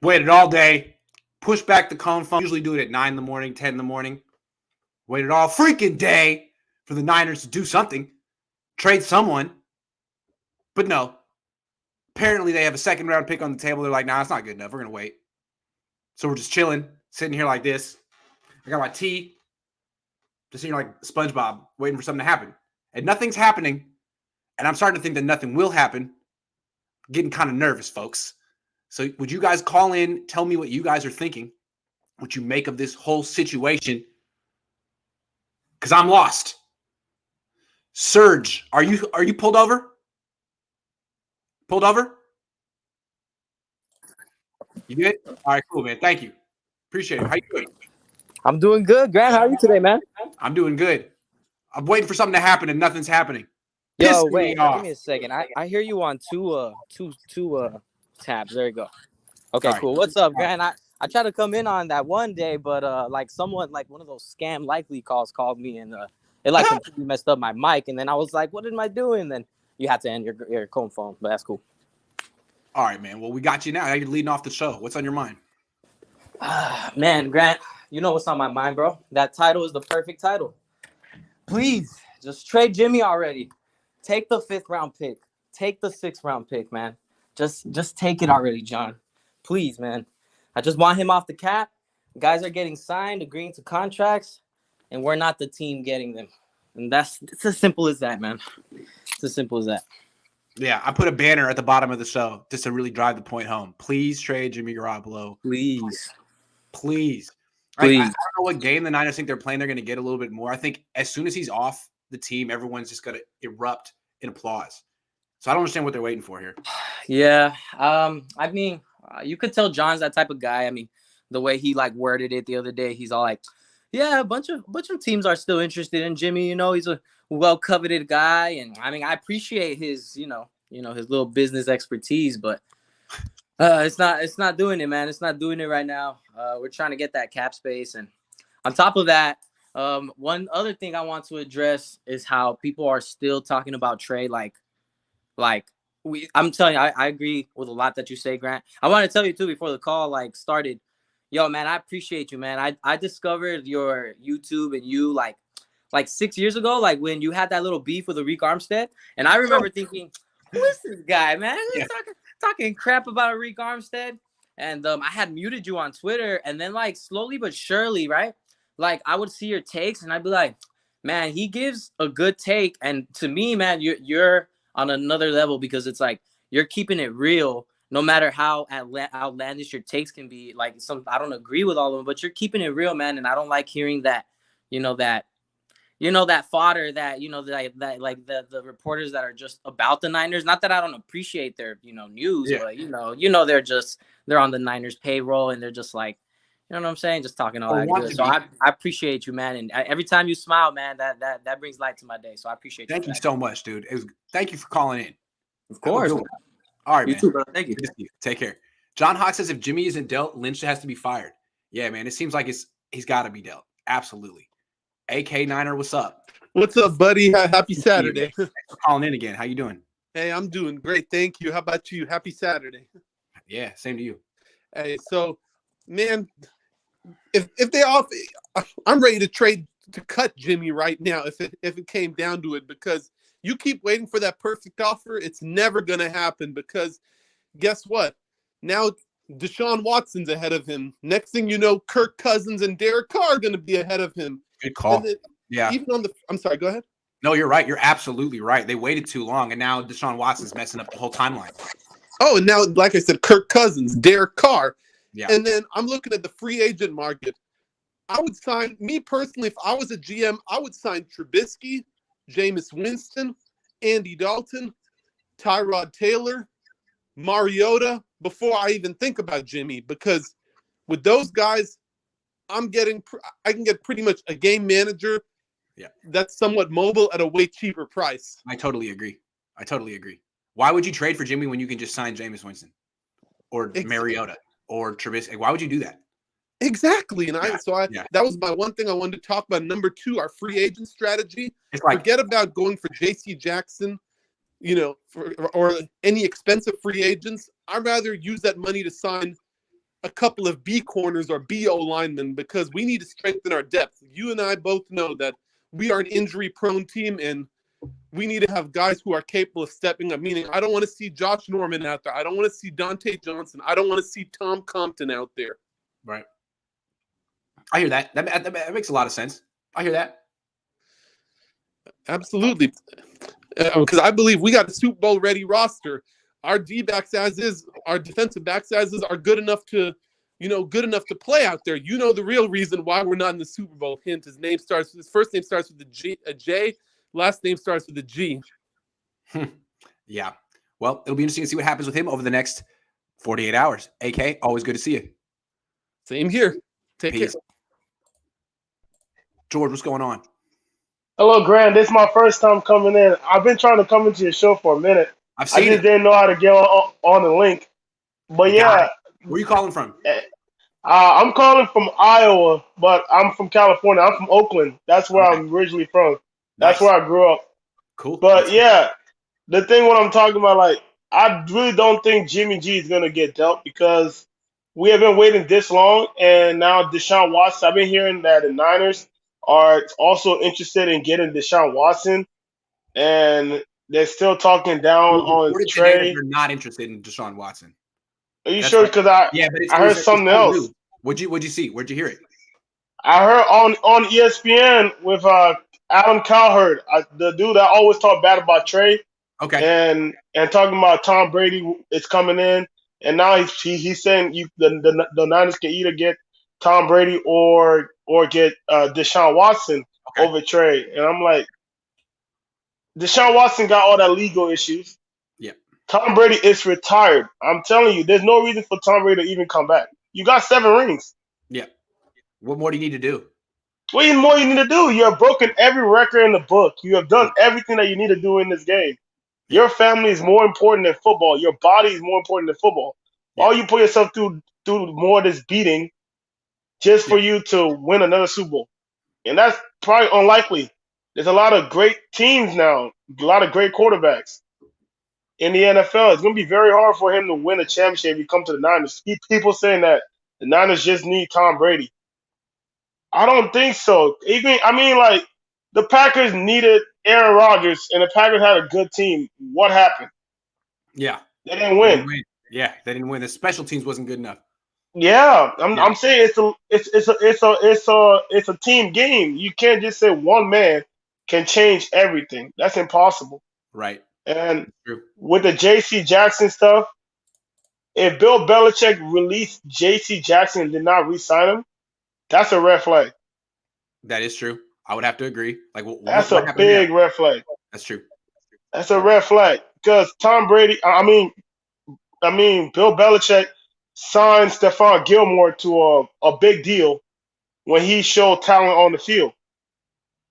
Waited all day. Pushed back the Cohn phone. Usually do it at 9 in the morning, 10 in the morning. Waited all freaking day for the Niners to do something. Trade someone. But no. Apparently they have a second round pick on the table. They're like, nah, it's not good enough. We're going to wait. So we're just chilling, sitting here like this. I got my tea. Just sitting like SpongeBob, waiting for something to happen. And nothing's happening. And I'm starting to think that nothing will happen. Getting kind of nervous, folks. So would you guys call in, tell me what you guys are thinking, what you make of this whole situation? Because I'm lost. Serge, are you pulled over? Pulled over? You good? All right, cool, man. Thank you. Appreciate it. How you doing? I'm doing good. Grant, how are you today, man? I'm doing good. I'm waiting for something to happen and nothing's happening. Yo, wait, give me a second. I hear you on two tabs. There you go. Okay, Sorry. cool. What's up, Grant? I tried to come in on that one day, but like someone, like one of those scam likely calls called me, and it like completely messed up my mic, and then I was like, what am I doing? And then you had to end your Cohn phone, but that's cool. All right, man. Well, we got you now. Now you're leading off the show. What's on your mind? Man, Grant, you know what's on my mind, bro? That title is the perfect title. Please, just trade Jimmy already. Take the 5th round pick. Take the 6th round pick, man. Just take it already, John. Please, man. I just want him off the cap. Guys are getting signed, agreeing to contracts, and we're not the team getting them. And it's as simple as that, man. It's as simple as that. Yeah, I put a banner at the bottom of the show just to really drive the point home. Please trade Jimmy Garoppolo. Please. I don't know what game the Niners think they're playing. They're going to get a little bit more. I think as soon as he's off the team, everyone's just going to erupt in applause. So I don't understand what they're waiting for here. Yeah. I mean, you could tell John's that type of guy. I mean, the way he like worded it the other day, he's all like, yeah, a bunch of teams are still interested in Jimmy. You know, he's a well-coveted guy. And I mean, I appreciate his, his little business expertise, but it's not doing it, man. It's not doing it right now. We're trying to get that cap space. And on top of that, one other thing I want to address is how people are still talking about Trey. I'm telling you, I agree with a lot that you say, Grant. I want to tell you too, before the call started, yo, man, I appreciate you, man. I discovered your YouTube and you like 6 years ago, like when you had that little beef with Arik Armstead. And I remember thinking, who is this guy, man? He's talking crap about Arik Armstead. And I had muted you on Twitter, and then like slowly but surely, right? Like I would see your takes and I'd be like, man, he gives a good take. And to me, man, you're on another level, because it's like you're keeping it real, no matter how outlandish your takes can be. Like I don't agree with all of them, but you're keeping it real, man. And I don't like hearing that, that fodder that, that like the reporters that are just about the Niners. Not that I don't appreciate their, news, but they're on the Niners payroll and they're just like, you know what I'm saying? Just talking all that good. So I appreciate you, man. And every time you smile, man, that brings light to my day. So I appreciate you. Thank you so much, dude. Thank you for calling in. Of course. All right, you man. too, bro. Thank you. Take care. John Hawk says if Jimmy isn't dealt, Lynch has to be fired. Yeah, man. It seems like he's got to be dealt. Absolutely. AK Niner, what's up? What's up, buddy? Happy Saturday. Thanks for calling in again. How you doing? Hey, I'm doing great. Thank you. How about you? Happy Saturday. Yeah, same to you. Hey, so, man, if they offer, I'm ready to cut Jimmy right now if it came down to it, because you keep waiting for that perfect offer. It's never going to happen, because guess what? Now Deshaun Watson's ahead of him. Next thing you know, Kirk Cousins and Derek Carr are going to be ahead of him. Good call. Then, yeah. Even I'm sorry, go ahead. No, you're right. You're absolutely right. They waited too long, and now Deshaun Watson's messing up the whole timeline. Oh, and now, like I said, Kirk Cousins, Derek Carr. Yeah. And then I'm looking at the free agent market. I would sign, me personally, if I was a GM, I would sign Trubisky, Jameis Winston, Andy Dalton, Tyrod Taylor, Mariota before I even think about Jimmy, because with those guys, I can get pretty much a game manager that's somewhat mobile at a way cheaper price. I totally agree. Why would you trade for Jimmy when you can just sign Jameis Winston or Mariota or Trubisky? Why would you do that? Exactly. And that was my one thing I wanted to talk about. Number two, our free agent strategy. Forget about going for JC Jackson, or any expensive free agents. I'd rather use that money to sign a couple of B corners or B O linemen because we need to strengthen our depth. You and I both know that we are an injury-prone team, and we need to have guys who are capable of stepping up. Meaning, I don't want to see Josh Norman out there. I don't want to see Dante Johnson. I don't want to see Tom Compton out there. Right. I hear that. That makes a lot of sense. I hear that. Absolutely. Because I believe we got a Super Bowl ready roster. Our D-backs as is, our defensive backs as is are good enough to play out there. You know the real reason why we're not in the Super Bowl. Hint, his first name starts with a J, last name starts with a G. Yeah. Well, it'll be interesting to see what happens with him over the next 48 hours. AK, always good to see you. Same here. Take Peace. care. George, what's going on? Hello, Grant. This is my first time coming in. I've been trying to come into your show for a minute. I've I seen just it. didn't know how to get on the link. But You got yeah, it. Where are you calling from? I'm calling from Iowa, but I'm from California. I'm from Oakland. That's where Okay. I'm originally from. Nice. That's where I grew up. Cool. But yeah, the thing what I'm talking about, like, I really don't think Jimmy G is gonna get dealt because we have been waiting this long, and now Deshaun Watson. I've been hearing that the Niners are also interested in getting Deshaun Watson, and they're still talking down It was on reported today that Trey. they're not interested in Deshaun Watson. Are you That's sure? right. Because Yeah, but I heard something old else. news. What'd you see? Where'd you hear it? I heard on ESPN with Adam Cowherd, the dude that always talk bad about Trey, Okay. and talking about Tom Brady is coming in, and now he's saying the Niners can either get Tom Brady or get Deshaun Watson Okay. over Trey, and I'm like, Deshaun Watson got all that legal issues. Yeah. Tom Brady is retired. I'm telling you, there's no reason for Tom Brady to even come back. You got 7 rings. Yeah. What more do you need to do? What more you need to do? You have broken every record in the book. You have done everything that you need to do in this game. Yeah. Your family is more important than football. Your body is more important than football. Yeah. All you put yourself through more of this beating just for you to win another Super Bowl. And that's probably unlikely. There's a lot of great teams now, a lot of great quarterbacks in the NFL. It's going to be very hard for him to win a championship if he comes to the Niners. People saying that the Niners just need Tom Brady. I don't think so. Like, the Packers needed Aaron Rodgers, and the Packers had a good team. What happened? Yeah. They didn't win. Yeah, they didn't win. The special teams wasn't good enough. Yeah, I'm saying it's a team game. You can't just say one man can change everything. That's impossible. Right. And True. with the J.C. Jackson stuff, if Bill Belichick released J.C. Jackson and did not re-sign him, that's a red flag. That is true. I would have to agree. Like, That's what a happened big there? red flag. That's true. That's a red flag because Tom Brady. Bill Belichick signed Stephon Gilmore to a big deal when he showed talent on the field.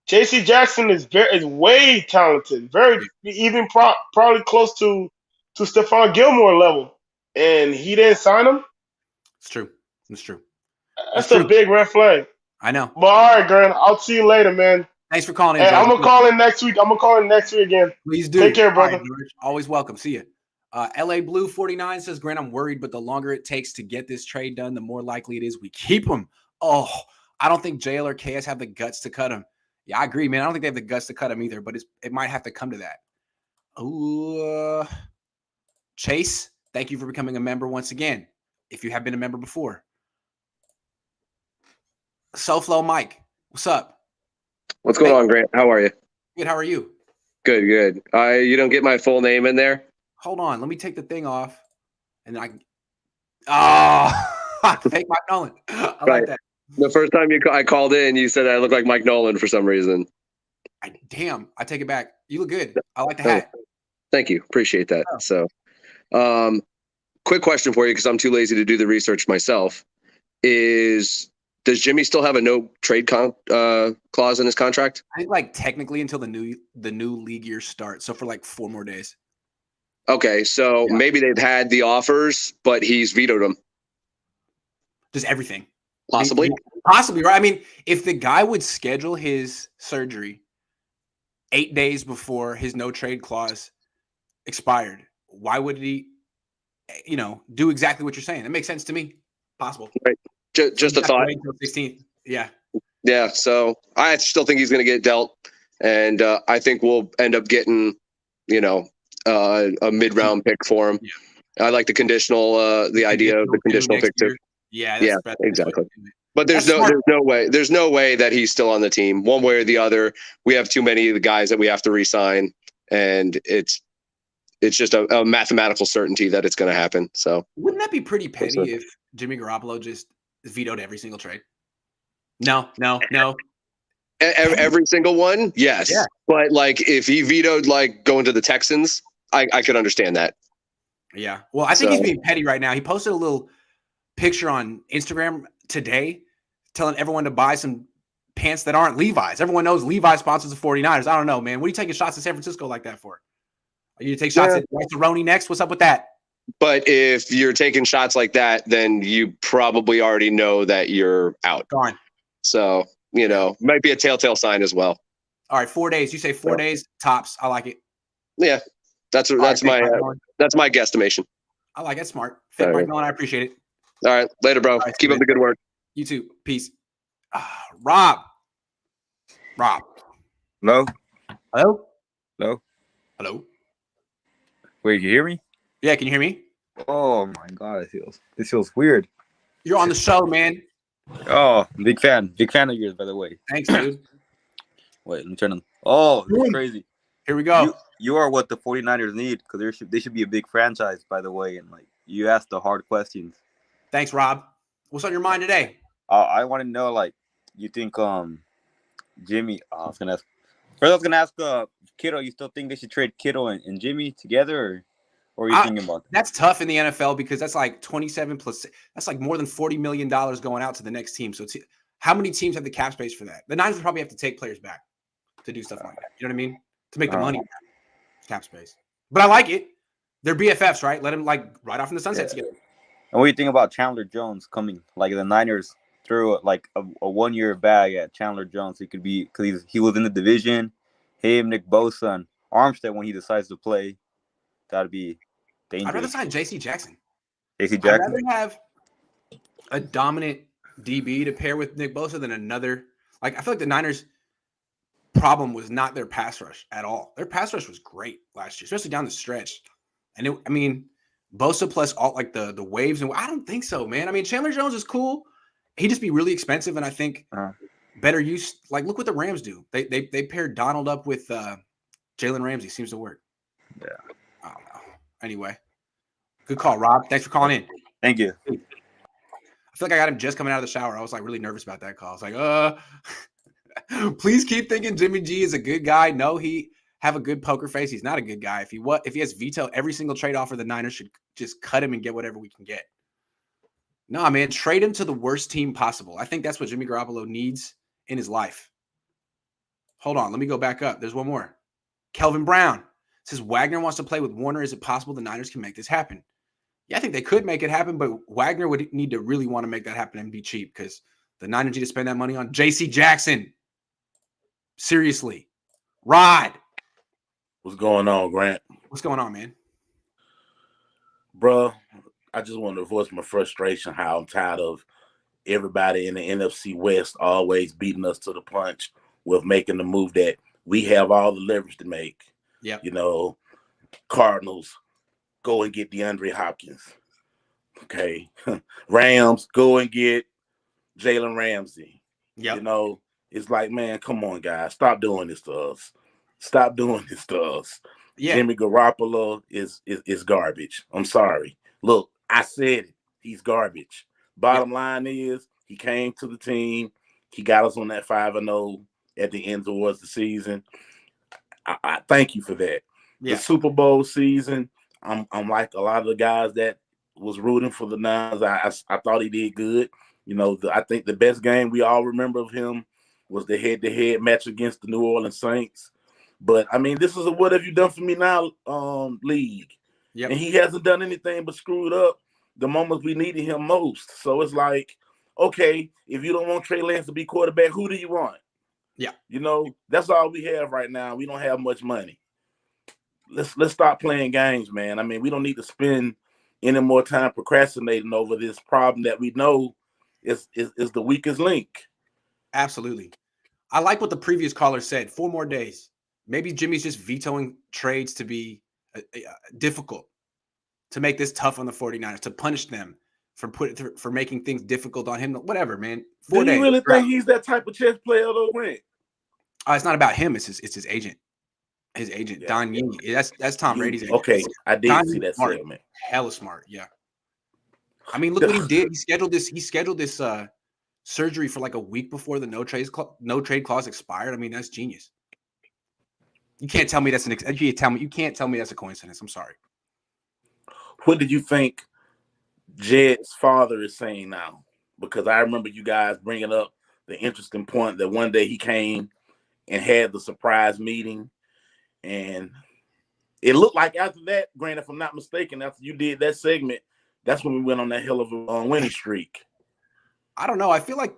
J.C. Jackson is way talented, even probably close to Stephon Gilmore level, and he didn't sign him. It's true. It's true. That's a big red flag. I know. But all right, Grant, I'll see you later, man. Thanks for calling in, Hey, George. I'm gonna call in next week. Again. Please do. Take care, brother. All right, George. Always welcome. See you. LA Blue 49 says, Grant, I'm worried, but the longer it takes to get this trade done, the more likely it is we keep him. Oh, I don't think JL or KS have the guts to cut him. Yeah, I agree, man. I don't think they have the guts to cut him either, but it might have to come to that. Oh, Chase, thank you for becoming a member once again, if you have been a member before. SoFlo Mike, what's up? What's going on, Grant? How are you? Good. How are you? Good, good. You don't get my full name in there? Hold on. Let me take the thing off. And then fake Mike Nolan. I like that. The first time I called in, you said I look like Mike Nolan for some reason. Damn. I take it back. You look good. I like the hat. Thank you. Appreciate that. So, quick question for you, because I'm too lazy to do the research myself, does Jimmy still have a no trade clause in his contract? I think like technically until the new league year starts. So for like 4 more days. Okay, so maybe they've had the offers, but he's vetoed them. Just everything. Possibly, right? I mean, if the guy would schedule his surgery 8 days before his no trade clause expired, why would he, do exactly what you're saying? It makes sense to me. Possible. Right. Just a thought. Wait until 16th. Yeah. Yeah. So I still think he's going to get dealt, and I think we'll end up getting, a mid-round pick for him. Yeah. I like the conditional, the idea of the conditional pick too. Yeah. Yeah. Exactly. But there's no way that he's still on the team one way or the other. We have too many of the guys that we have to re-sign, and it's just a mathematical certainty that it's going to happen. So wouldn't that be pretty petty if Jimmy Garoppolo just vetoed every single trade? No. Every single one, yes. Yeah. But like if he vetoed like going to the Texans, I could understand that. Yeah. Well, I think he's being petty right now. He posted a little picture on Instagram today telling everyone to buy some pants that aren't Levi's. Everyone knows Levi's sponsors the 49ers. I don't know, man. What are you taking shots at San Francisco like that for? Are you take shots at Roni next? What's up with that? But if you're taking shots like that, then you probably already know that you're out. Gone. So, might be a telltale sign as well. All right, 4 days. You say 4 days tops. I like it. Yeah, that's my guesstimation. I like it. Smart. Fit Mike Nolan. I appreciate it. All right, later, bro. Right, keep up the good work. You too. Peace. Rob. Hello. Wait, you hear me? Yeah, can you hear me? Oh my god, this feels weird. You're on the show, man. Oh, big fan of yours, by the way. Thanks, dude. Wait, let me turn on. Oh, this is crazy. Here we go. You are what the 49ers need, because they should be a big franchise, by the way, and like you asked the hard questions. Thanks, Rob. What's on your mind today? I want to know, like, you think Jimmy? I was gonna ask Kittle. You still think they should trade Kittle and Jimmy together, or are you thinking about that? That's tough in the NFL because that's like 27 plus. That's like more than $40 million going out to the next team. So how many teams have the cap space for that? The Niners would probably have to take players back to do stuff like that. You know what I mean? To make the money back. Cap space. But I like it. They're BFFs, right? Let them like ride off in the sunset together. And what do you think about Chandler Jones coming? Like the Niners threw like a 1 year bag at Chandler Jones. He could be because he was in the division. Him, Nick Bosa, and Armstead when he decides to play. That'd be dangerous. I'd rather sign J.C. Jackson. J.C. Jackson. I'd rather have a dominant DB to pair with Nick Bosa than another. Like I feel like the Niners' problem was not their pass rush at all. Their pass rush was great last year, especially down the stretch. And Bosa plus all like the waves, and I don't think so, man. I mean, Chandler Jones is cool. He'd just be really expensive, and I think better use. Like, look what the Rams do. They paired Donald up with Jalen Ramsey. Seems to work. Yeah. I don't know. Anyway, good call, Rob. Thanks for calling in. Thank you. I feel like I got him just coming out of the shower. I was like really nervous about that call. I was like, please keep thinking Jimmy G is a good guy. No, he have a good poker face. He's not a good guy. If he has veto every single trade offer, the Niners should just cut him and get whatever we can get. No, man, trade him to the worst team possible. I think that's what Jimmy Garoppolo needs in his life. Hold on, let me go back up. There's one more. Kelvin Brown says Wagner wants to play with Warner. Is it possible the Niners can make this happen? Yeah, I think they could make it happen, but Wagner would need to really want to make that happen and be cheap because the Niners need to spend that money on J.C. Jackson. Seriously. Rod. What's going on, Grant? What's going on, man? Bro, I just want to voice my frustration how I'm tired of everybody in the NFC West always beating us to the punch with making the move that we have all the leverage to make. Yeah. Cardinals, go and get DeAndre Hopkins. Okay. Rams, go and get Jalen Ramsey. Yeah. It's like, man, come on, guys. Stop doing this to us. Stop doing this to us. Yeah. Jimmy Garoppolo is garbage. I'm sorry. Look, I said it. He's garbage. Bottom line is he came to the team. He got us on that 5-0 at the end towards the season. I thank you for that. Yeah. The Super Bowl season, I'm like a lot of the guys that was rooting for the Niners. I thought he did good. I think the best game we all remember of him was the head-to-head match against the New Orleans Saints. But, this is a what have you done for me now league. Yep. And he hasn't done anything but screwed up the moments we needed him most. So it's like, okay, if you don't want Trey Lance to be quarterback, who do you want? Yeah. That's all we have right now. We don't have much money. Let's stop playing games, man. We don't need to spend any more time procrastinating over this problem that we know is the weakest link. Absolutely. I like what the previous caller said. 4 more days. Maybe Jimmy's just vetoing trades to be difficult, to make this tough on the 49ers, to punish them for making things difficult on him. Whatever, man. 4 Do days. you really think he's that type of chess player, though, Grant? It's not about him. It's his agent. His agent, Don Yee. That's Tom Brady's agent. Okay, I did Don see that smart. segment. Hella smart, yeah. I mean, look what he did. He scheduled this surgery for like a week before the no trade clause expired. I mean, that's genius. You can't tell me that's you can't tell me that's a coincidence. I'm sorry. What did you think Jed's father is saying now? Because I remember you guys bringing up the interesting point that one day he came and had the surprise meeting. And it looked like after that, Grant, if I'm not mistaken, after you did that segment, that's when we went on that hell of a winning streak. I don't know. I feel like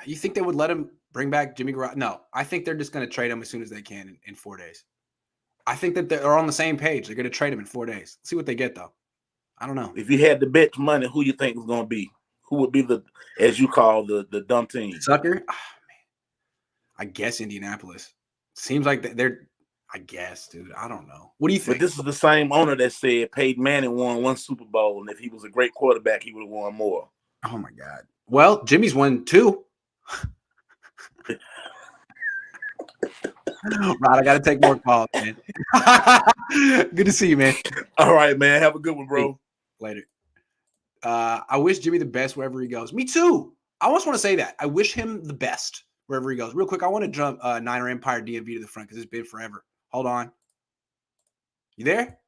you think they would let him bring back Jimmy Garoppolo? No, I think they're just going to trade him as soon as they can in 4 days. I think that they're on the same page. They're going to trade him in 4 days. Let's see what they get, though. I don't know. If you had to bet money, who you think is going to be? Who would be the, as you call, the dumb team? Sucker? Oh, man. I guess Indianapolis. Seems like they're. I guess, dude. I don't know. What do you think? But this is the same owner that said Peyton Manning won 1 Super Bowl, and if he was a great quarterback, he would have won more. Oh, my God. Well, Jimmy's won 2. Right, I got to take more calls, man. Good to see you, man. All right, man. Have a good one, bro. Later. I wish Jimmy the best wherever he goes. Me too. I almost want to say that. I wish him the best wherever he goes. Real quick, I want to jump Niner Empire DMV to the front because it's been forever. Hold on. You there?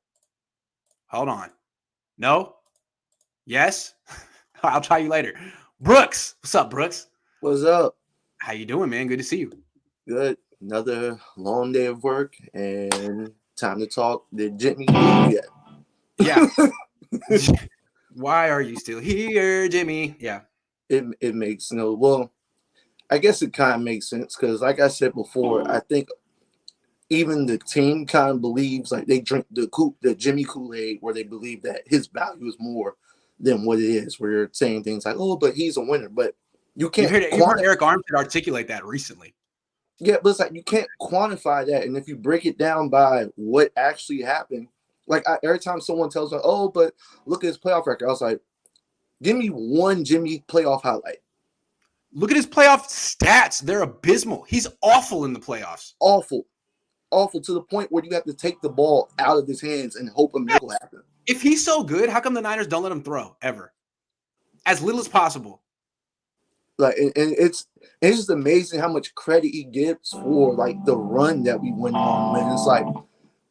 Hold on. No? Yes? I'll try you later. Brooks. What's up, Brooks? What's up? How you doing, man? Good to see you. Good. Another long day of work and time to talk. Did Jimmy yet? Yeah. Why are you still here, Jimmy? Yeah. It makes no, well, I guess it kind of makes sense because, like I said before, I think even the team kind of believes like they drink the Jimmy Kool-Aid, where they believe that his value is more than what it is. Where you're saying things like, "Oh, but he's a winner," but you can't. You heard Eric Armstead articulate that recently. Yeah, but it's like you can't quantify that, and if you break it down by what actually happened, like every time someone tells me, "Oh, but look at his playoff record," I was like, "Give me one Jimmy playoff highlight." Look at his playoff stats. They're abysmal. He's awful in the playoffs. Awful to the point where you have to take the ball out of his hands and hope a miracle happens. If he's so good, how come the Niners don't let him throw ever? As little as possible. Like, and it's just amazing how much credit he gets for like the run that we went on. When it's like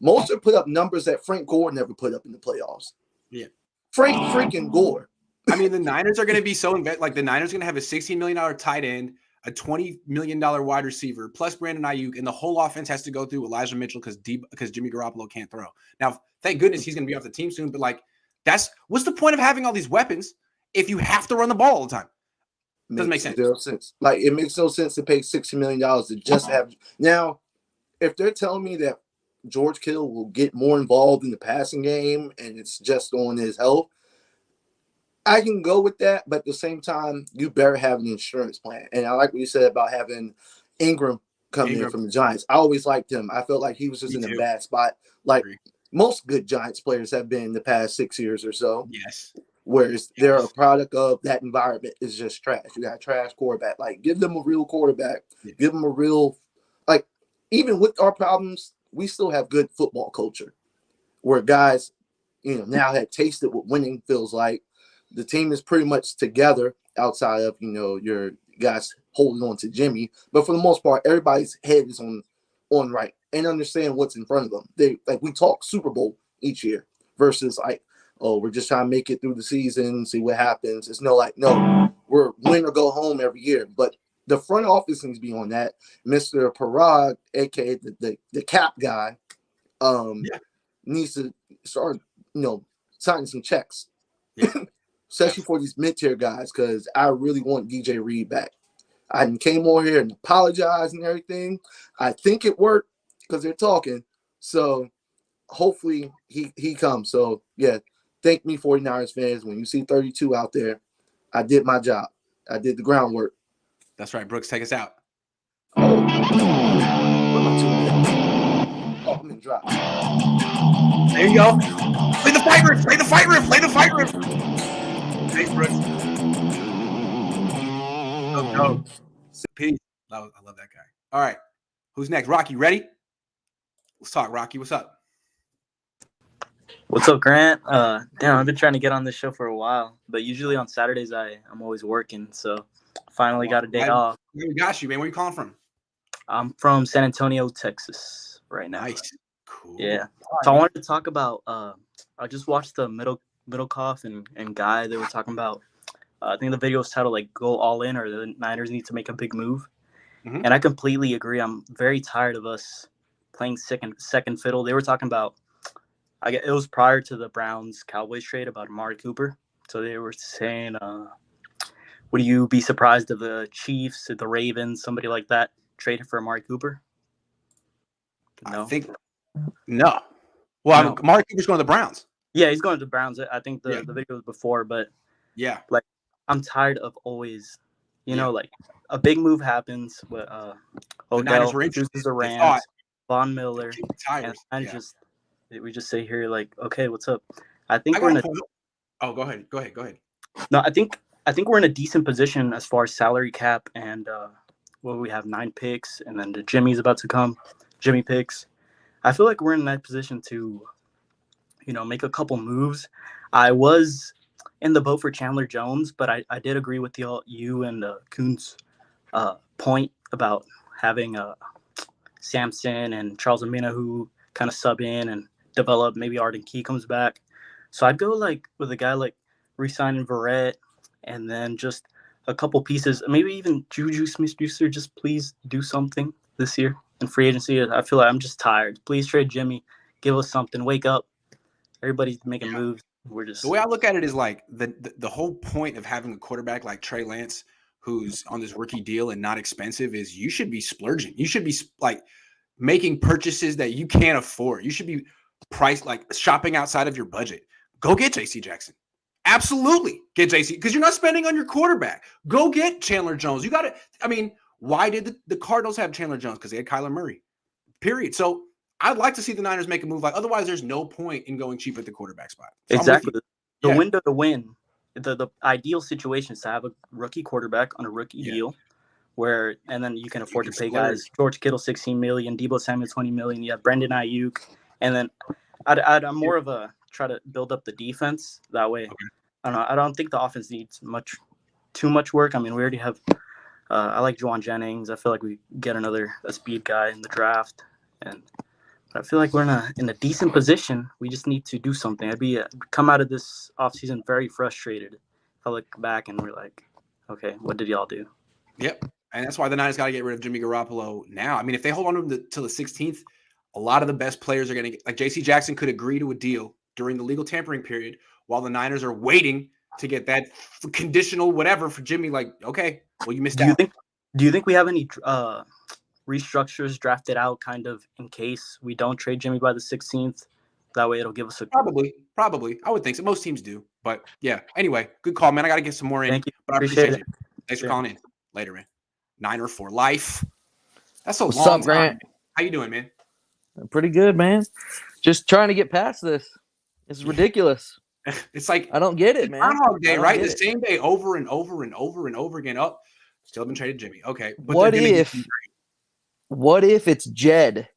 most are put up numbers that Frank Gore never put up in the playoffs. Yeah, Frank freaking Gore. I mean, the Niners are going to be so like the Niners are going to have a $16 million tight end, a $20 million wide receiver, plus Brandon Ayuk, and the whole offense has to go through Elijah Mitchell because Jimmy Garoppolo can't throw. Now, thank goodness he's going to be off the team soon, but like what's the point of having all these weapons if you have to run the ball all the time? Doesn't make sense. Zero sense. Like, it makes no sense to pay $60 million to just have. Now, if they're telling me that George Kittle will get more involved in the passing game and it's just on his health, I can go with that. But at the same time, you better have an insurance plan. And I like what you said about having Ingram coming in from the Giants. I always liked him. I felt like he was just in a bad spot. Like most good Giants players have been in the past 6 years or so. Yes. Whereas they're a product of that environment is just trash. You got a trash quarterback. Like, give them a real quarterback. Yeah. Give them a real, like, even with our problems, we still have good football culture where guys, now have tasted what winning feels like. The team is pretty much together outside of, your guys holding on to Jimmy. But for the most part, everybody's head is on right and understand what's in front of them. We talk Super Bowl each year versus like, oh, we're just trying to make it through the season, see what happens. It's no, we're win or go home every year. But the front office needs to be on that. Mr. Parag, aka the cap guy, needs to start, signing some checks, especially for these mid-tier guys, because I really want DJ Reed back. I came on here and apologized and everything. I think it worked because they're talking. So hopefully he comes. So yeah. thank me, 49ers fans. When you see 32 out there, I did my job. I did the groundwork. That's right. Brooks, take us out. Oh, I'm in drop. There you go. Play the fight riff. Play the fight riff. Play the fight riff. Thanks, Brooks. Oh, peace. I love that guy. All right. Who's next? Rocky, ready? Let's talk, Rocky. What's up? What's up, Grant? Damn, I've been trying to get on this show for a while, but usually on Saturdays I'm always working, so finally got a day off. We got you, man. Where you calling from? I'm from San Antonio, Texas, right now. Nice, cool. Yeah. So I wanted to talk about. I just watched the Middlecoff and Guy. They were talking about. I think the video was titled like "Go All In" or the Niners need to make a big move, and I completely agree. I'm very tired of us playing second fiddle. They were talking about. It was prior to the Browns-Cowboys trade about Amari Cooper. So they were saying, would you be surprised if the Chiefs, if the Ravens, somebody like that traded for Amari Cooper? No. I think no. Well, no. Amari Cooper's going to the Browns. Yeah, he's going to the Browns. I think the video was before, but yeah, like I'm tired of always, you know, like a big move happens with Odell, chooses the Rams, Von Miller, and we just say here like, okay, what's up? I think we're in a. Oh, go ahead. No, I think we're in a decent position as far as salary cap and we have 9 picks, and then the Jimmy's about to come, Jimmy picks. I feel like we're in that position to, you know, make a couple moves. I was in the boat for Chandler Jones, but I did agree with you and Cohn's point about having Sampson and Charles Amina who kind of sub in and develop. Maybe Arden Key comes back. So I'd go like with a guy like re-signing Verrett and then just a couple pieces, maybe even Juju Smith-Schuster. Just please do something this year in free agency. I feel like I'm just tired. Please trade Jimmy. Give us something. Wake up. Everybody's making moves. We're just. The way I look at it is like the whole point of having a quarterback like Trey Lance, who's on this rookie deal and not expensive, is you should be splurging. You should be like making purchases that you can't afford. You should be priced like shopping outside of your budget. Go get JC Jackson. Absolutely get JC, because you're not spending on your quarterback. Go get Chandler Jones. You got to, I mean, why did the Cardinals have Chandler Jones? Because they had Kyler Murray, period. So I'd like to see the Niners make a move. Like, otherwise there's no point in going cheap at the quarterback spot. So exactly. The window to win, the ideal situation is to have a rookie quarterback on a rookie deal and then you can afford to pay guys. George Kittle, $16 million, Deebo Samuel, $20 million. You have Brandon Ayuk. And then I'm more of a try to build up the defense that way. Okay. I don't think the offense needs too much work. I mean, we already have. I like Juwan Jennings. I feel like we get a speed guy in the draft, but I feel like we're in a decent position. We just need to do something. I'd come out of this offseason very frustrated. If I look back and we're like, okay, what did y'all do? Yep, and that's why the Niners got to get rid of Jimmy Garoppolo now. I mean, if they hold on to him till the 16th, a lot of the best players are going to get, like J.C. Jackson could agree to a deal during the legal tampering period while the Niners are waiting to get that conditional whatever for Jimmy. Like, okay, well, you missed out. Do you think we have any restructures drafted out kind of in case we don't trade Jimmy by the 16th? That way it'll give us a... Probably. I would think so. Most teams do. But, yeah. Anyway, good call, man. I got to get some more in. Thank you. But I appreciate it. Thanks for calling in. Later, man. Niner for life. That's a What's long up, Grant? time. How you doing, man? Pretty good, man. Just trying to get past this. It's ridiculous. It's like I don't get it, man. Groundhog Day, right? The same day over and over and over and over again. Oh, still been traded Jimmy. Okay. But what if it's Jed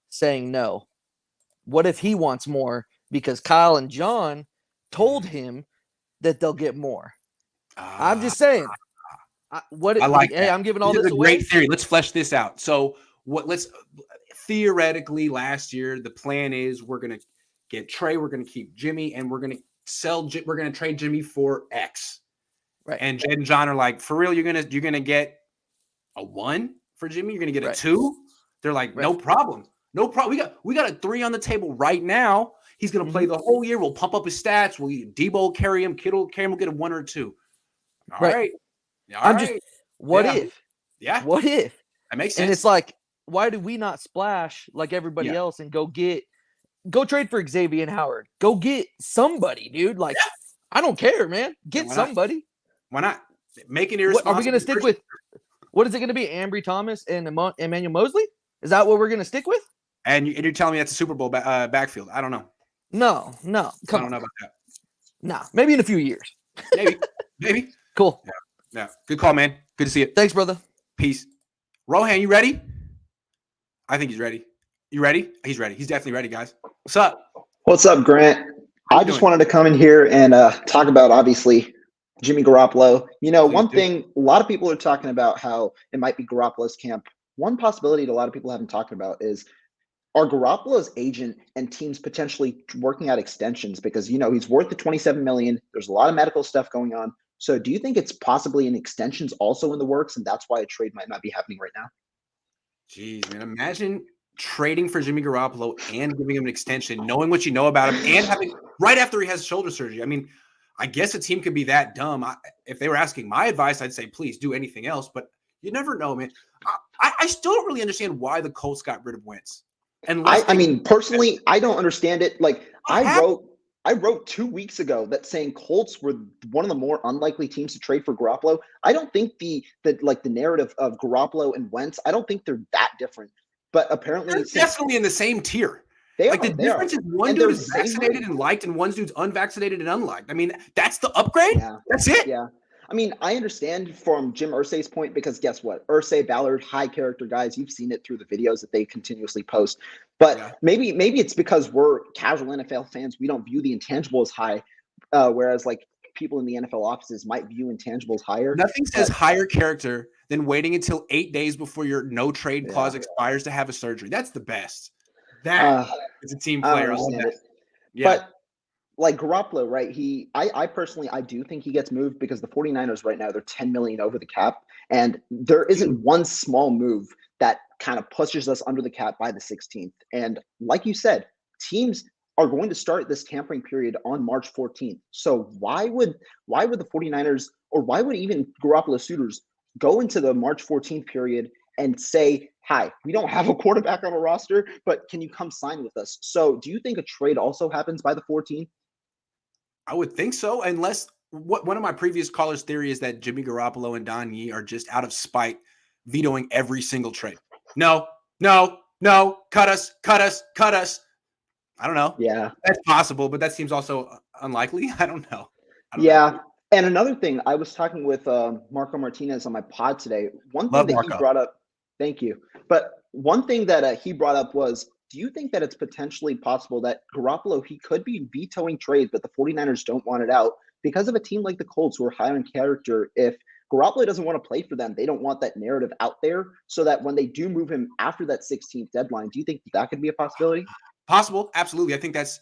saying no? What if he wants more because Kyle and John told him that they'll get more? I'm just saying. I like hey, I'm giving all this away. Great theory. Let's flesh this out. So let's theoretically last year, the plan is we're going to get Trey, we're going to keep Jimmy, and we're going to trade Jimmy for X. Right. And Jed and John are like, for real, you're gonna get a 1 for Jimmy, you're gonna get a 2. They're like, no problem. No problem. We got a 3 on the table right now. He's gonna play the whole year. We'll pump up his stats. Debo carry him, Kittle carry him, we'll get a 1 or 2. All right. What if? Yeah. What if? That makes sense. And it's like, why do we not splash like everybody else and go get go trade for Xavier Howard. Go get somebody, dude. Like, I don't care, man. Get somebody. Why not? Make an What, irresponsible. are we going to stick with? What is it going to be? Ambry Thomas and Emmanuel Mosley? Is that what we're going to stick with? And you're telling me that's a Super Bowl backfield? I don't know. No. I don't Come on. know about that. Nah, maybe in a few years. Maybe. Cool. Yeah. Good call, man. Good to see it. Thanks, brother. Peace. Rohan, you ready? I think he's ready. You ready? He's ready. He's definitely ready, guys. What's up? What's up, Grant? I just wanted to come in here and talk about, obviously, Jimmy Garoppolo. You know, one thing, a lot of people are talking about how it might be Garoppolo's camp. One possibility that a lot of people haven't talked about is, are Garoppolo's agent and teams potentially working out extensions? Because, you know, he's worth the $27 million. There's a lot of medical stuff going on. So do you think it's possibly an extensions also in the works, and that's why a trade might not be happening right now? Jeez, man. Imagine trading for Jimmy Garoppolo and giving him an extension, knowing what you know about him, and having right after he has shoulder surgery. I mean, I guess a team could be that dumb. If they were asking my advice, I'd say, please do anything else. But you never know, man. I still don't really understand why the Colts got rid of Wentz. I mean, personally, I don't understand it. Like, I wrote 2 weeks ago that saying Colts were one of the more unlikely teams to trade for Garoppolo. I don't think the narrative of Garoppolo and Wentz, I don't think they're that different. But apparently, they're definitely in the same tier. The difference is one dude is vaccinated and liked, and one dude's unvaccinated and unliked. I mean, that's the upgrade. Yeah. That's it. Yeah. I mean, I understand from Jim Irsay's point, because guess what? Irsay, Ballard, high character guys, you've seen it through the videos that they continuously post. But maybe it's because we're casual NFL fans. We don't view the intangibles high, whereas like people in the NFL offices might view intangibles higher. Nothing says higher character than waiting until 8 days before your no trade clause expires to have a surgery. That's the best. That is a team player. I love that. Yeah. But like Garoppolo, right? I personally, I do think he gets moved because the 49ers right now, they're 10 million over the cap. And there isn't one small move that kind of pushes us under the cap by the 16th. And like you said, teams are going to start this tampering period on March 14th. So why would the 49ers, or why would even Garoppolo suitors go into the March 14th period and say, hi, we don't have a quarterback on our roster, but can you come sign with us? So do you think a trade also happens by the 14th? I would think so, unless one of my previous callers' theory is that Jimmy Garoppolo and Don Yee are just out of spite vetoing every single trade. No, cut us. I don't know. Yeah. That's possible, but that seems also unlikely. I don't know. Yeah. And another thing, I was talking with Marco Martinez on my pod today. One thing that he brought up, thank you. But one thing that he brought up was, do you think that it's potentially possible that Garoppolo, he could be vetoing trades, but the 49ers don't want it out because of a team like the Colts who are high on character? If Garoppolo doesn't want to play for them, they don't want that narrative out there, so that when they do move him after that 16th deadline, do you think that could be a possibility? Possible. Absolutely. I think that's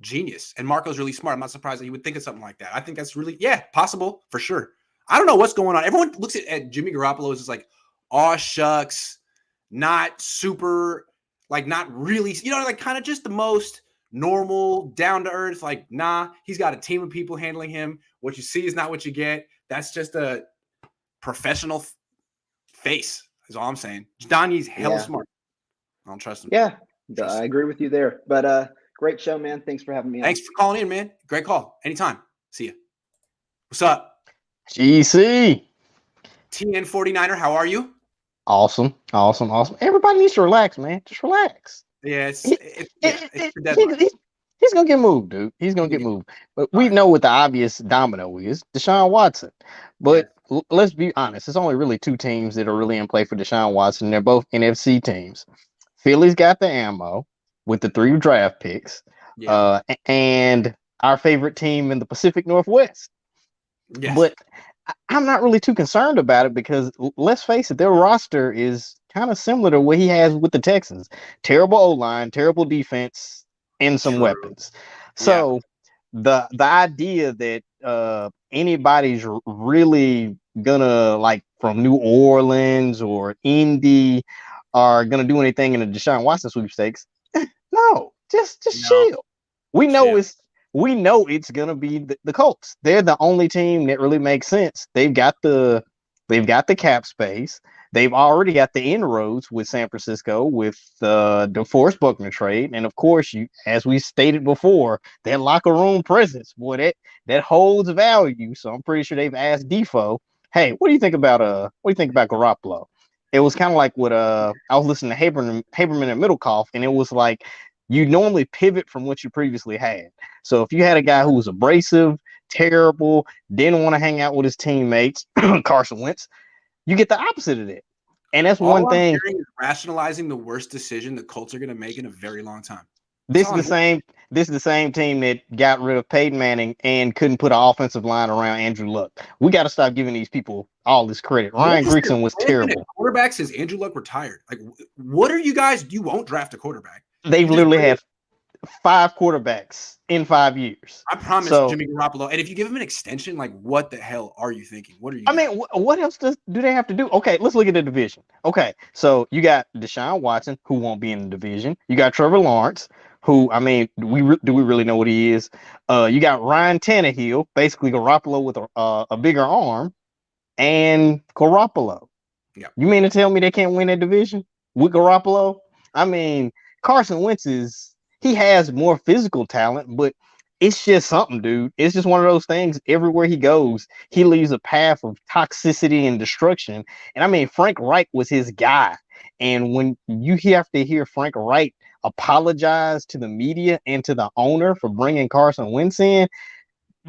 genius. And Marco's really smart. I'm not surprised that he would think of something like that. I think that's really, possible for sure. I don't know what's going on. Everyone looks at Jimmy Garoppolo as just like, aw shucks, not super, like not really, like kind of just the most normal, down to earth, like, nah, he's got a team of people handling him. What you see is not what you get. That's just a professional face, is all I'm saying. Don Yee's hella smart. I don't trust him. Yeah, I agree with you there. But great show, man. Thanks for having me on. Thanks for calling in, man. Great call. Anytime. See ya. What's up? GC. TN49er, how are you? Awesome. Everybody needs to relax, man. Just relax. Yeah, he's gonna get moved, dude. He's gonna get moved. But we know what the obvious domino is: Deshaun Watson. But let's be honest, it's only really two teams that are really in play for Deshaun Watson. They're both NFC teams. Philly's got the ammo with the 3 draft picks, and our favorite team in the Pacific Northwest. Yes. But I'm not really too concerned about it because let's face it, their roster is kind of similar to what he has with the Texans. Terrible O-line, terrible defense, and some weapons. So the idea that anybody's really gonna, like, from New Orleans or Indy are gonna do anything in the Deshaun Watson sweepstakes, no, just chill. We know it's gonna be the Colts. They're the only team that really makes sense. They've got the cap space. They've already got the inroads with San Francisco with the DeForest Buckner trade, and of course, as we stated before, their locker room presence, boy, that holds value. So I'm pretty sure they've asked Defo, "Hey, what do you think about Garoppolo?" It was kind of like what I was listening to Haberman and Middlecoff, and it was like you normally pivot from what you previously had. So if you had a guy who was abrasive, terrible, didn't want to hang out with his teammates, Carson Wentz, you get the opposite of that. And that's one thing. I'm is rationalizing the worst decision the Colts are going to make in a very long time. This is the same team that got rid of Peyton Manning and couldn't put an offensive line around Andrew Luck. We got to stop giving these people all this credit. Ryan Grigson was terrible. Quarterback says Andrew Luck retired. Like, what are you guys? You won't draft a quarterback. They've literally had 5 quarterbacks in 5 years. I promise Jimmy Garoppolo. And if you give him an extension, like, what the hell are you thinking? What are you? I mean, what else do they have to do? Okay, let's look at the division. Okay, so you got Deshaun Watson, who won't be in the division. You got Trevor Lawrence, who, I mean, do we really know what he is? You got Ryan Tannehill, basically Garoppolo with a bigger arm, and Garoppolo. Yeah. You mean to tell me they can't win that division with Garoppolo? I mean, Carson Wentz he has more physical talent, but it's just something, dude. It's just one of those things. Everywhere he goes, he leaves a path of toxicity and destruction. And I mean, Frank Reich was his guy. And when you have to hear Frank Reich apologize to the media and to the owner for bringing Carson Wentz in,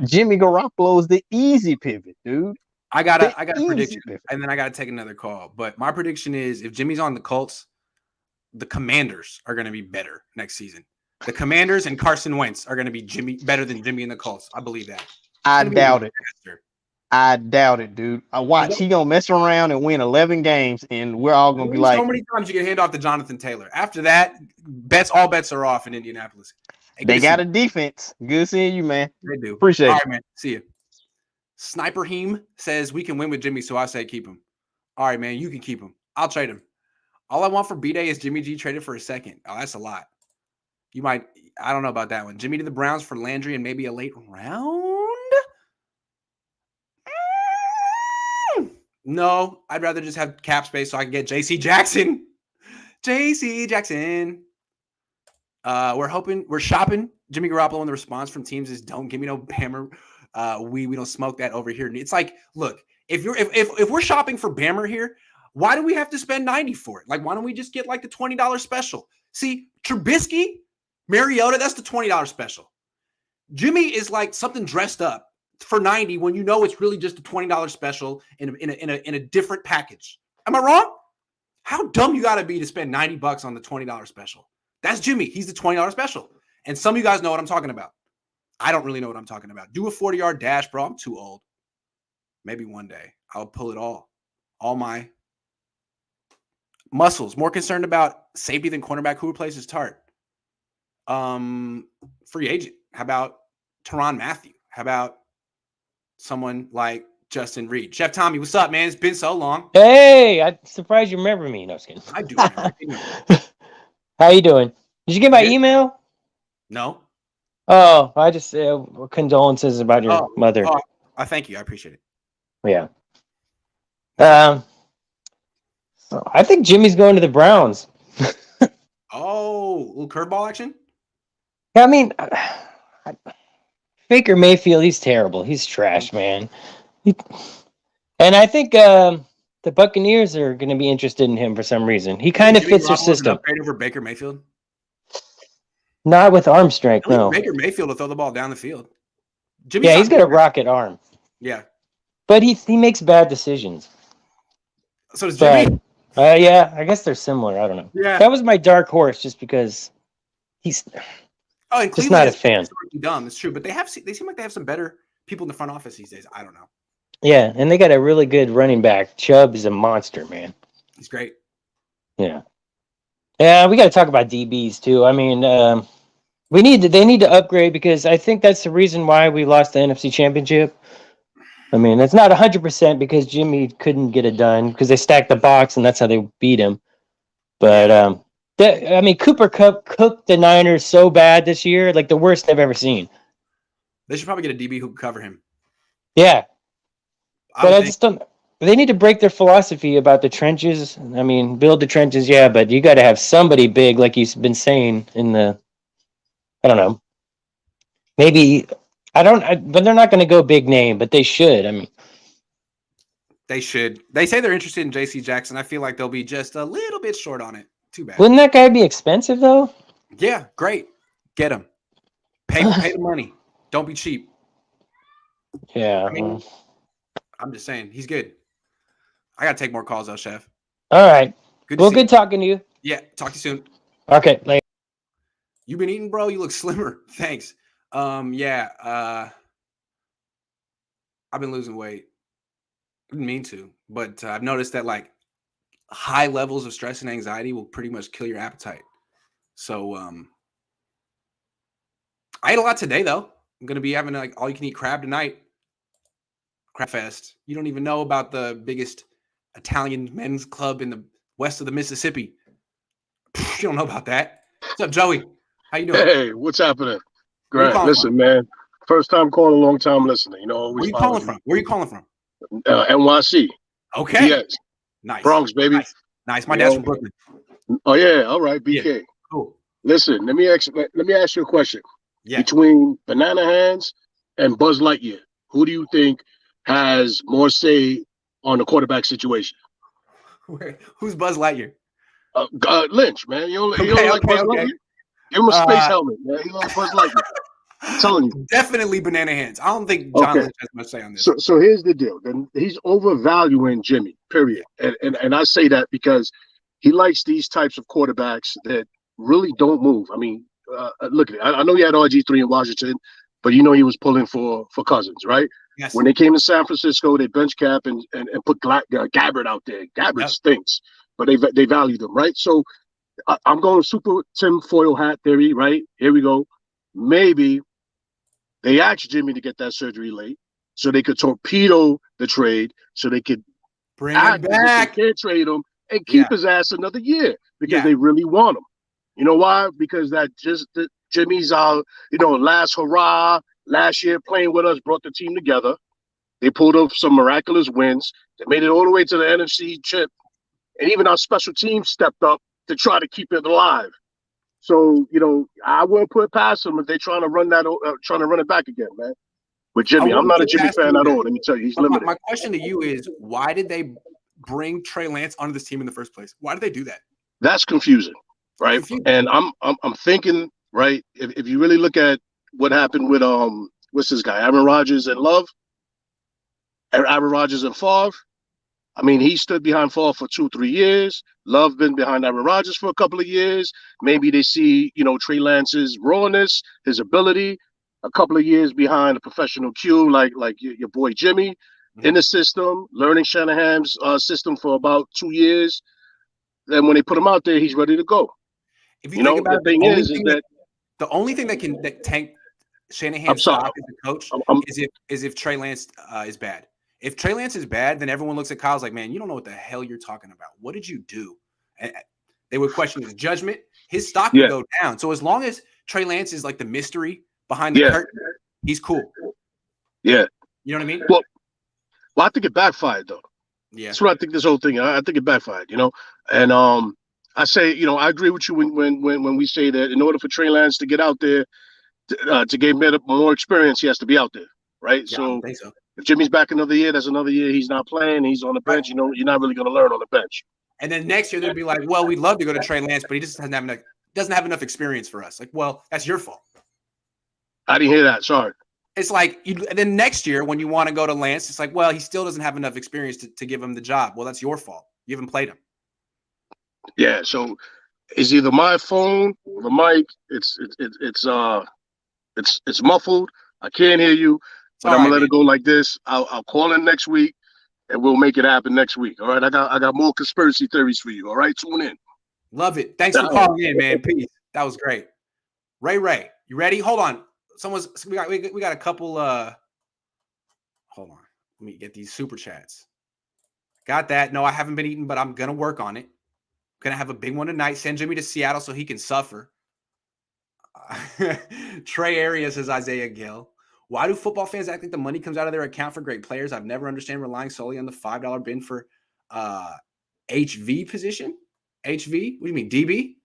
Jimmy Garoppolo is the easy pivot, dude. I got a prediction, and then I got to take another call. But my prediction is if Jimmy's on the Colts, the Commanders are going to be better next season. The Commanders and Carson Wentz are going to be better than Jimmy and the Colts. I believe that. I doubt it. I doubt it, dude. I watch. He gonna mess around and win 11 games, and we're all gonna be like, so many times you can hand off to Jonathan Taylor. After that, all bets are off in Indianapolis. Hey, they got a defense. Good seeing you, man. They do. Appreciate it. All right, man. See you. Sniper Heem says we can win with Jimmy, so I say keep him. All right, man. You can keep him. I'll trade him. All I want for B-Day is Jimmy G traded for a second. Oh, that's a lot. You might. I don't know about that one. Jimmy to the Browns for Landry and maybe a late round. No, I'd rather just have cap space so I can get J.C. Jackson. J.C. Jackson. We're shopping Jimmy Garoppolo, and the response from teams is don't give me no Bammer. We don't smoke that over here. It's like, look, if we're shopping for Bammer here, why do we have to spend $90 for it? Like, why don't we just get like the $20 special? See, Trubisky, Mariota, that's the $20 special. Jimmy is like something dressed up for $90 when you know it's really just a $20 special in a different package. Am I wrong? How dumb you got to be to spend $90 on the $20 special? That's Jimmy. He's the $20 special. And some of you guys know what I'm talking about. I don't really know what I'm talking about. Do a 40-yard dash, bro. I'm too old. Maybe one day I'll pull it all my muscles. More concerned about safety than cornerback. Who replaces Tart? Free agent. How about Tyrann Mathieu? How about someone like Justin Reed? Chef Tommy, what's up, man? It's been so long. Hey, I'm surprised you remember me. No, I was kidding. I do. How you doing? Did you get my email? No. Oh, I just condolences about your mother. Oh, thank you. I appreciate it. Yeah. So I think Jimmy's going to the Browns. Oh, little curveball action? Yeah, I mean, Baker Mayfield, he's terrible. He's trash, man. And I think the Buccaneers are going to be interested in him for some reason. He kind of fits their system. Upgrade over Baker Mayfield? Not with arm strength, no. Baker Mayfield will throw the ball down the field. Yeah, he's got a rocket arm. Yeah. But he makes bad decisions. So does Jimmy. Yeah, I guess they're similar. I don't know. Yeah. That was my dark horse just because he's just not a fan. Dumb, it's true. But they seem like they have some better people in the front office these days. I don't know. Yeah, and they got a really good running back. Chubb is a monster, man. He's great. Yeah. Yeah, we got to talk about DBs too. I mean, they need to upgrade because I think that's the reason why we lost the NFC Championship. I mean, it's not 100% because Jimmy couldn't get it done because they stacked the box and that's how they beat him. But I mean, Cooper Kupp cooked the Niners so bad this year, like the worst I've ever seen. They should probably get a DB who can cover him. Yeah, but I just don't. they need to break their philosophy about the trenches. I mean, build the trenches, yeah, but you got to have somebody big, like you've been saying in the. I don't know. Maybe but they're not going to go big name, but they should. I mean, They should. They say they're interested in J.C. Jackson. I feel like they'll be just a little bit short on it. Too bad. wouldn't that guy be expensive though? Yeah, great. Get him. Pay the money. Don't be cheap. Yeah. I mean, I'm just saying he's good. I gotta take more calls though, Chef. All right. Good to Well, see good you. talking to you. Yeah, talk to you soon. Okay. Later. You been eating, bro? You look slimmer. Thanks. Yeah. I've been losing weight. Didn't mean to, but I've noticed that like high levels of stress and anxiety will pretty much kill your appetite. So I ate a lot today though. I'm gonna be having like all you can eat crab tonight. Crab fest. You don't even know about the biggest Italian men's club in the west of the Mississippi. You don't know about that. What's up, Joey? How you doing? Hey, what's happening? Where you Grant, calling listen, from? man. First time calling, long time listener. You know, Where always you follow calling you. from? Where you calling from? NYC. Okay. BS. Nice. Bronx, baby. Nice. My You dad's know? from Brooklyn. Oh yeah, all right, Yeah. BK. Cool. Listen, let me ask you a question. Yeah. Between Banana Hands and Buzz Lightyear, who do you think has more say on the quarterback situation? Who's Buzz Lightyear? Lynch, man. You don't Okay. like Buzz Lightyear? Give him a space helmet, man. He loves Buzz Lightyear. I'm telling you. Definitely Banana Hands. I don't think John Okay. Lynch has much say on this. So here's the deal. Then he's overvaluing Jimmy, period. And I say that because he likes these types of quarterbacks that really don't move. I mean, look at it. I know he had RG3 in Washington, but you know he was pulling for Cousins, right? Yes. When they came to San Francisco, they bench cap and put Gabbard out there. Gabbard stinks, but they valued him, right? So I'm going super Tim Foil hat theory, right? Here we go. Maybe they asked Jimmy to get that surgery late so they could torpedo the trade, so they could bring him back. They can't trade him and keep his ass another year because they really want him. You know why? Because Jimmy's last hurrah last year playing with us brought the team together. They pulled off some miraculous wins. They made it all the way to the NFC chip, and even our special teams stepped up to try to keep it alive. So, I wouldn't put it past them if they're trying to run it back again, man. With Jimmy, I'm not a Jimmy fan at all. Let me tell you, he's limited. My question to you is, why did they bring Trey Lance onto this team in the first place? Why did they do that? That's confusing, right? And I'm thinking, right? If you really look at what happened with what's this guy, Aaron Rodgers and Love, Aaron Rodgers and Favre. I mean, he stood behind Favre for 2-3 years. Love been behind Aaron Rodgers for a couple of years. Maybe they see, Trey Lance's rawness, his ability. A couple of years behind a professional Q like your boy Jimmy in the system, learning Shanahan's system for about 2 years. Then when they put him out there, he's ready to go. If you think about it, the only thing that tank Shanahan's stock as a coach is if Trey Lance is bad. If Trey Lance is bad, then everyone looks at Kyle's like, man, you don't know what the hell you're talking about. What did you do? And they would question his judgment. His stock would go down. So as long as Trey Lance is like the mystery behind the curtain, he's cool. Yeah. You know what I mean? Well, I think it backfired though. Yeah. That's what I think this whole thing. I think it backfired, And I say, I agree with you when we say that in order for Trey Lance to get out there, to gain more experience, he has to be out there, right? Yeah, so, I think so. If Jimmy's back another year, that's another year he's not playing. He's on the bench. You're not really going to learn on the bench. And then next year they'd be like, "Well, we'd love to go to Trey Lance, but he just doesn't have enough experience for us." Like, well, that's your fault. I didn't hear that. Sorry. It's like and then next year when you want to go to Lance, it's like, well, he still doesn't have enough experience to give him the job. Well, that's your fault. You haven't played him. Yeah. So it's either my phone or the mic. It's muffled. I can't hear you. But I'm gonna let it go like this. I'll call in next week, and we'll make it happen next week. All right. I got more conspiracy theories for you. All right. Tune in. Love it. Thanks for calling in, man. Peace. That was great. Ray, you ready? Hold on. We got a couple. Hold on. Let me get these super chats. Got that. No, I haven't been eating, but I'm gonna work on it. Gonna have a big one tonight. Send Jimmy to Seattle so he can suffer. Trey Arias says Isaiah Gill. Why do football fans act like the money comes out of their account for great players? I've never understand relying solely on the $5 bin for HV position. HV? What do you mean, DB?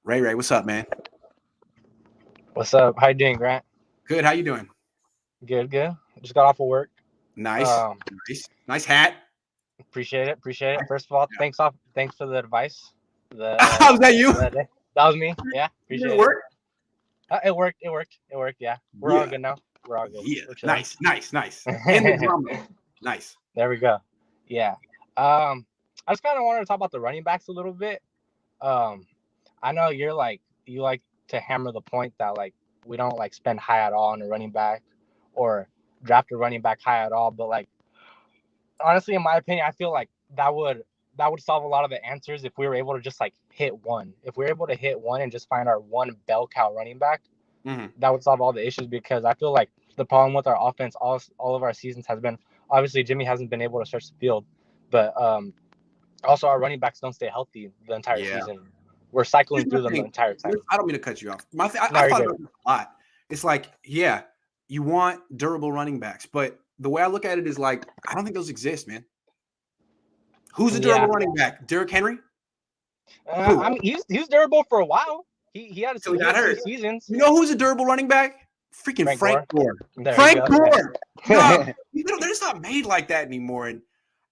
Ray, what's up, man? What's up? How you doing, Grant? Good. How you doing? Good. Just got off of work. Nice. Nice hat. Appreciate it. First of all, thanks for the advice. Was that you? That was me. Yeah, appreciate it. It worked. Yeah, we're all good now. We're all good. Yeah. Nice. In the drama. Nice. There we go. Yeah. I just kind of wanted to talk about the running backs a little bit. I know you like to hammer the point that like we don't like spend high at all on a running back or draft a running back high at all, but like honestly, in my opinion, I feel like that would solve a lot of the answers if we were able to just like hit one. If we were able to hit one and just find our one bell cow running back, that would solve all the issues, because I feel like the problem with our offense all of our seasons has been, obviously Jimmy hasn't been able to stretch the field, but also our running backs don't stay healthy the entire season. We're cycling through them the entire time. I don't mean to cut you off. I thought about it a lot. It's like, yeah, you want durable running backs, but the way I look at it is like, I don't think those exist, man. Who's a durable running back? Derrick Henry? I mean, he's durable for a while. He had He got hurt. seasons. You know who's a durable running back? Freaking Frank Gore. Frank Gore. No, they're just not made like that anymore. And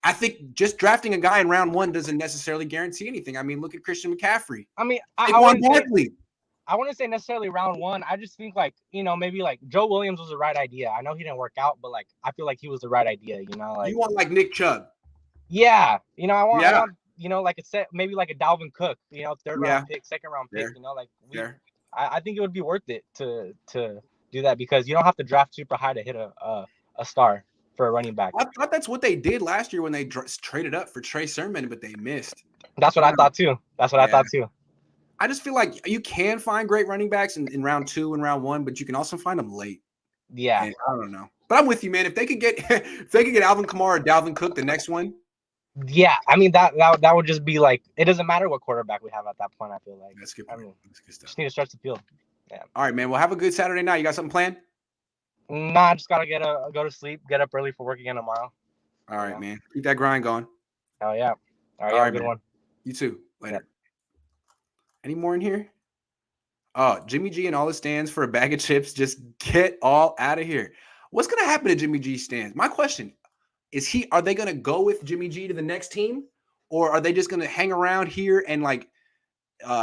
I think just drafting a guy in round one doesn't necessarily guarantee anything. I mean, look at Christian McCaffrey. I mean, I wouldn't say necessarily round one. I just think like, maybe like Joe Williams was the right idea. I know he didn't work out, but like I feel like he was the right idea. Like you want like Nick Chubb. Yeah, I want like a set, maybe like a Dalvin Cook, third round pick, second round pick. I think it would be worth it to do that, because you don't have to draft super high to hit a star for a running back. I thought that's what they did last year when they traded up for Trey Sermon, but they missed. That's what I thought too. I just feel like you can find great running backs in round 2 and round 1, but you can also find them late. Yeah, and I don't know, but I'm with you, man. If they could get Alvin Kamara or Dalvin Cook, the next one. Yeah, I mean that would just be like, it doesn't matter what quarterback we have at that point. I feel like that's good. That's good stuff. Just need to stretch the field. Yeah. All right, man. Well, have a good Saturday night. You got something planned? Nah, I just gotta go to sleep, get up early for work again tomorrow. All right, man. Keep that grind going. Hell yeah. All right, have a good one. You too. Later. Yeah. Any more in here? Oh, Jimmy G and all his stands for a bag of chips. Just get all out of here. What's gonna happen to Jimmy G stands? My question is, are they gonna go with Jimmy G to the next team, or are they just gonna hang around here and like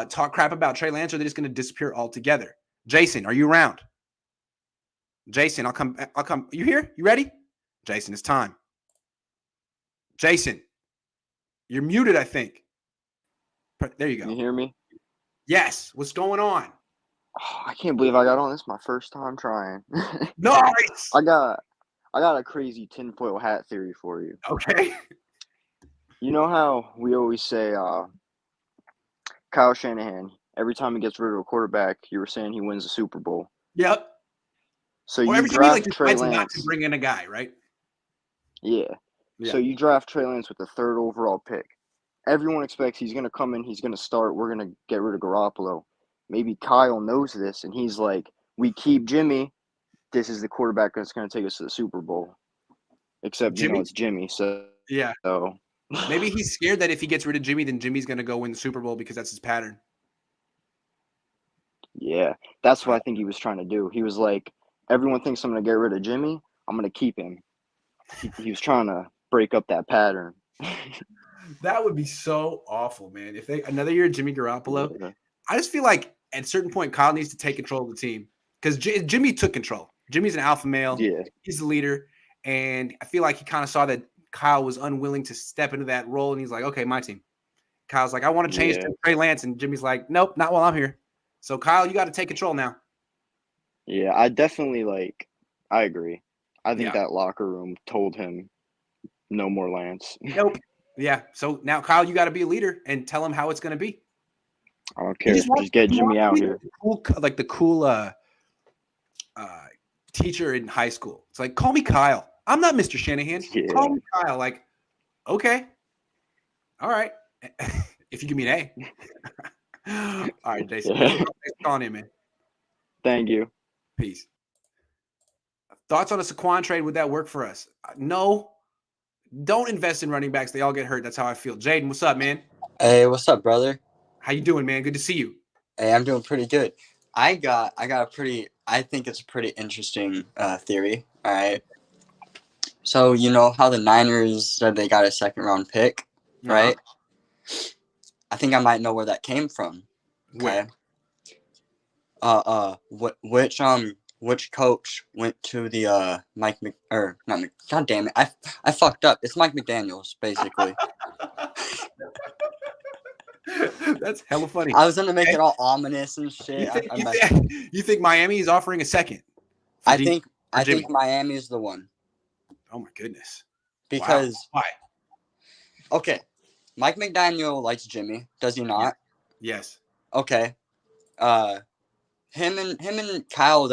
talk crap about Trey Lance, or are they just gonna disappear altogether? Jason, are you around? Jason, I'll come. You here? You ready? Jason, it's time. Jason, you're muted, I think. There you go. Can you hear me? Yes. What's going on? Oh, I can't believe I got on. This is my first time trying. Nice. I got a crazy tinfoil hat theory for you. Okay. You know how we always say Kyle Shanahan, every time he gets rid of a quarterback, you were saying he wins the Super Bowl. Yep. So you draft Trey Lance. Not to bring in a guy, right? Yeah. So you draft Trey Lance with the 3rd overall pick. Everyone expects he's going to come in, he's going to start, we're going to get rid of Garoppolo. Maybe Kyle knows this, and he's like, we keep Jimmy. This is the quarterback that's going to take us to the Super Bowl. Except, it's Jimmy. So yeah. So maybe he's scared that if he gets rid of Jimmy, then Jimmy's going to go win the Super Bowl because that's his pattern. Yeah, that's what I think he was trying to do. He was like, everyone thinks I'm going to get rid of Jimmy. I'm going to keep him. He was trying to break up that pattern. That would be so awful, man. If another year Jimmy Garoppolo, I just feel like at a certain point Kyle needs to take control of the team, because Jimmy took control. Jimmy's an alpha male. Yeah, he's the leader, and I feel like he kind of saw that Kyle was unwilling to step into that role, and he's like, "Okay, my team." Kyle's like, "I want to change to Trey Lance," and Jimmy's like, "Nope, not while I'm here." So Kyle, you got to take control now. Yeah, I definitely I agree. I think that locker room told him no more Lance. Nope. Yeah. So now, Kyle, you got to be a leader and tell him how it's going to be. I don't care. Just get Jimmy out here. The cool teacher in high school. It's like, call me Kyle. I'm not Mr. Shanahan. Yeah. Call me Kyle. Like, okay. All right. If you give me an A. All right, Jason. Thanks for calling in, man. Thank you. Peace. Thoughts on a Saquon trade? Would that work for us? No. Don't invest in running backs. They all get hurt. That's how I feel. Jaden, what's up, man? Hey, what's up, brother? How you doing, man? Good to see you. Hey, I'm doing pretty good. I got a pretty. I think it's a pretty interesting theory. All right. So you know how the Niners said they got a second-round pick, right? I think I might know where that came from. Okay. Which coach went to the God damn it, I fucked up. It's Mike McDaniels, basically. That's hella funny. I was gonna make it all ominous and shit. You think Miami is offering a second? I think Miami is the one. Oh my goodness. Because why? Okay, Mike McDaniel likes Jimmy, does he not? Yes. Okay. Him and Kyle,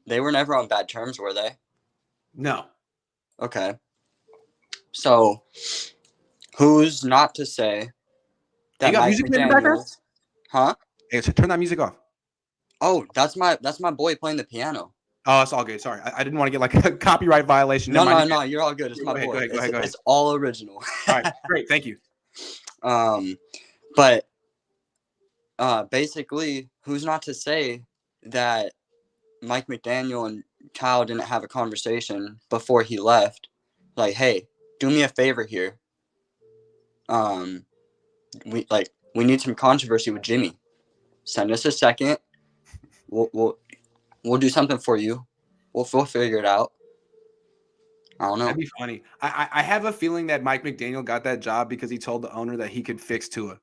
they were never on bad terms, were they? No. Okay. So, who's not to say that you got Mike music in the background? McDaniels? Huh? Hey, so turn that music off. Oh, that's my boy playing the piano. Oh, it's all good. Sorry, I didn't want to get like a copyright violation. No, you're all good. It's my boy. Go ahead. It's all original. All right, great, thank you. But basically, who's not to say that Mike McDaniel and Kyle didn't have a conversation before he left? Like, hey, do me a favor here. We need some controversy with Jimmy. Send us a second. We'll do something for you. We'll figure it out. I don't know. That'd be funny. I have a feeling that Mike McDaniel got that job because he told the owner that he could fix Tua.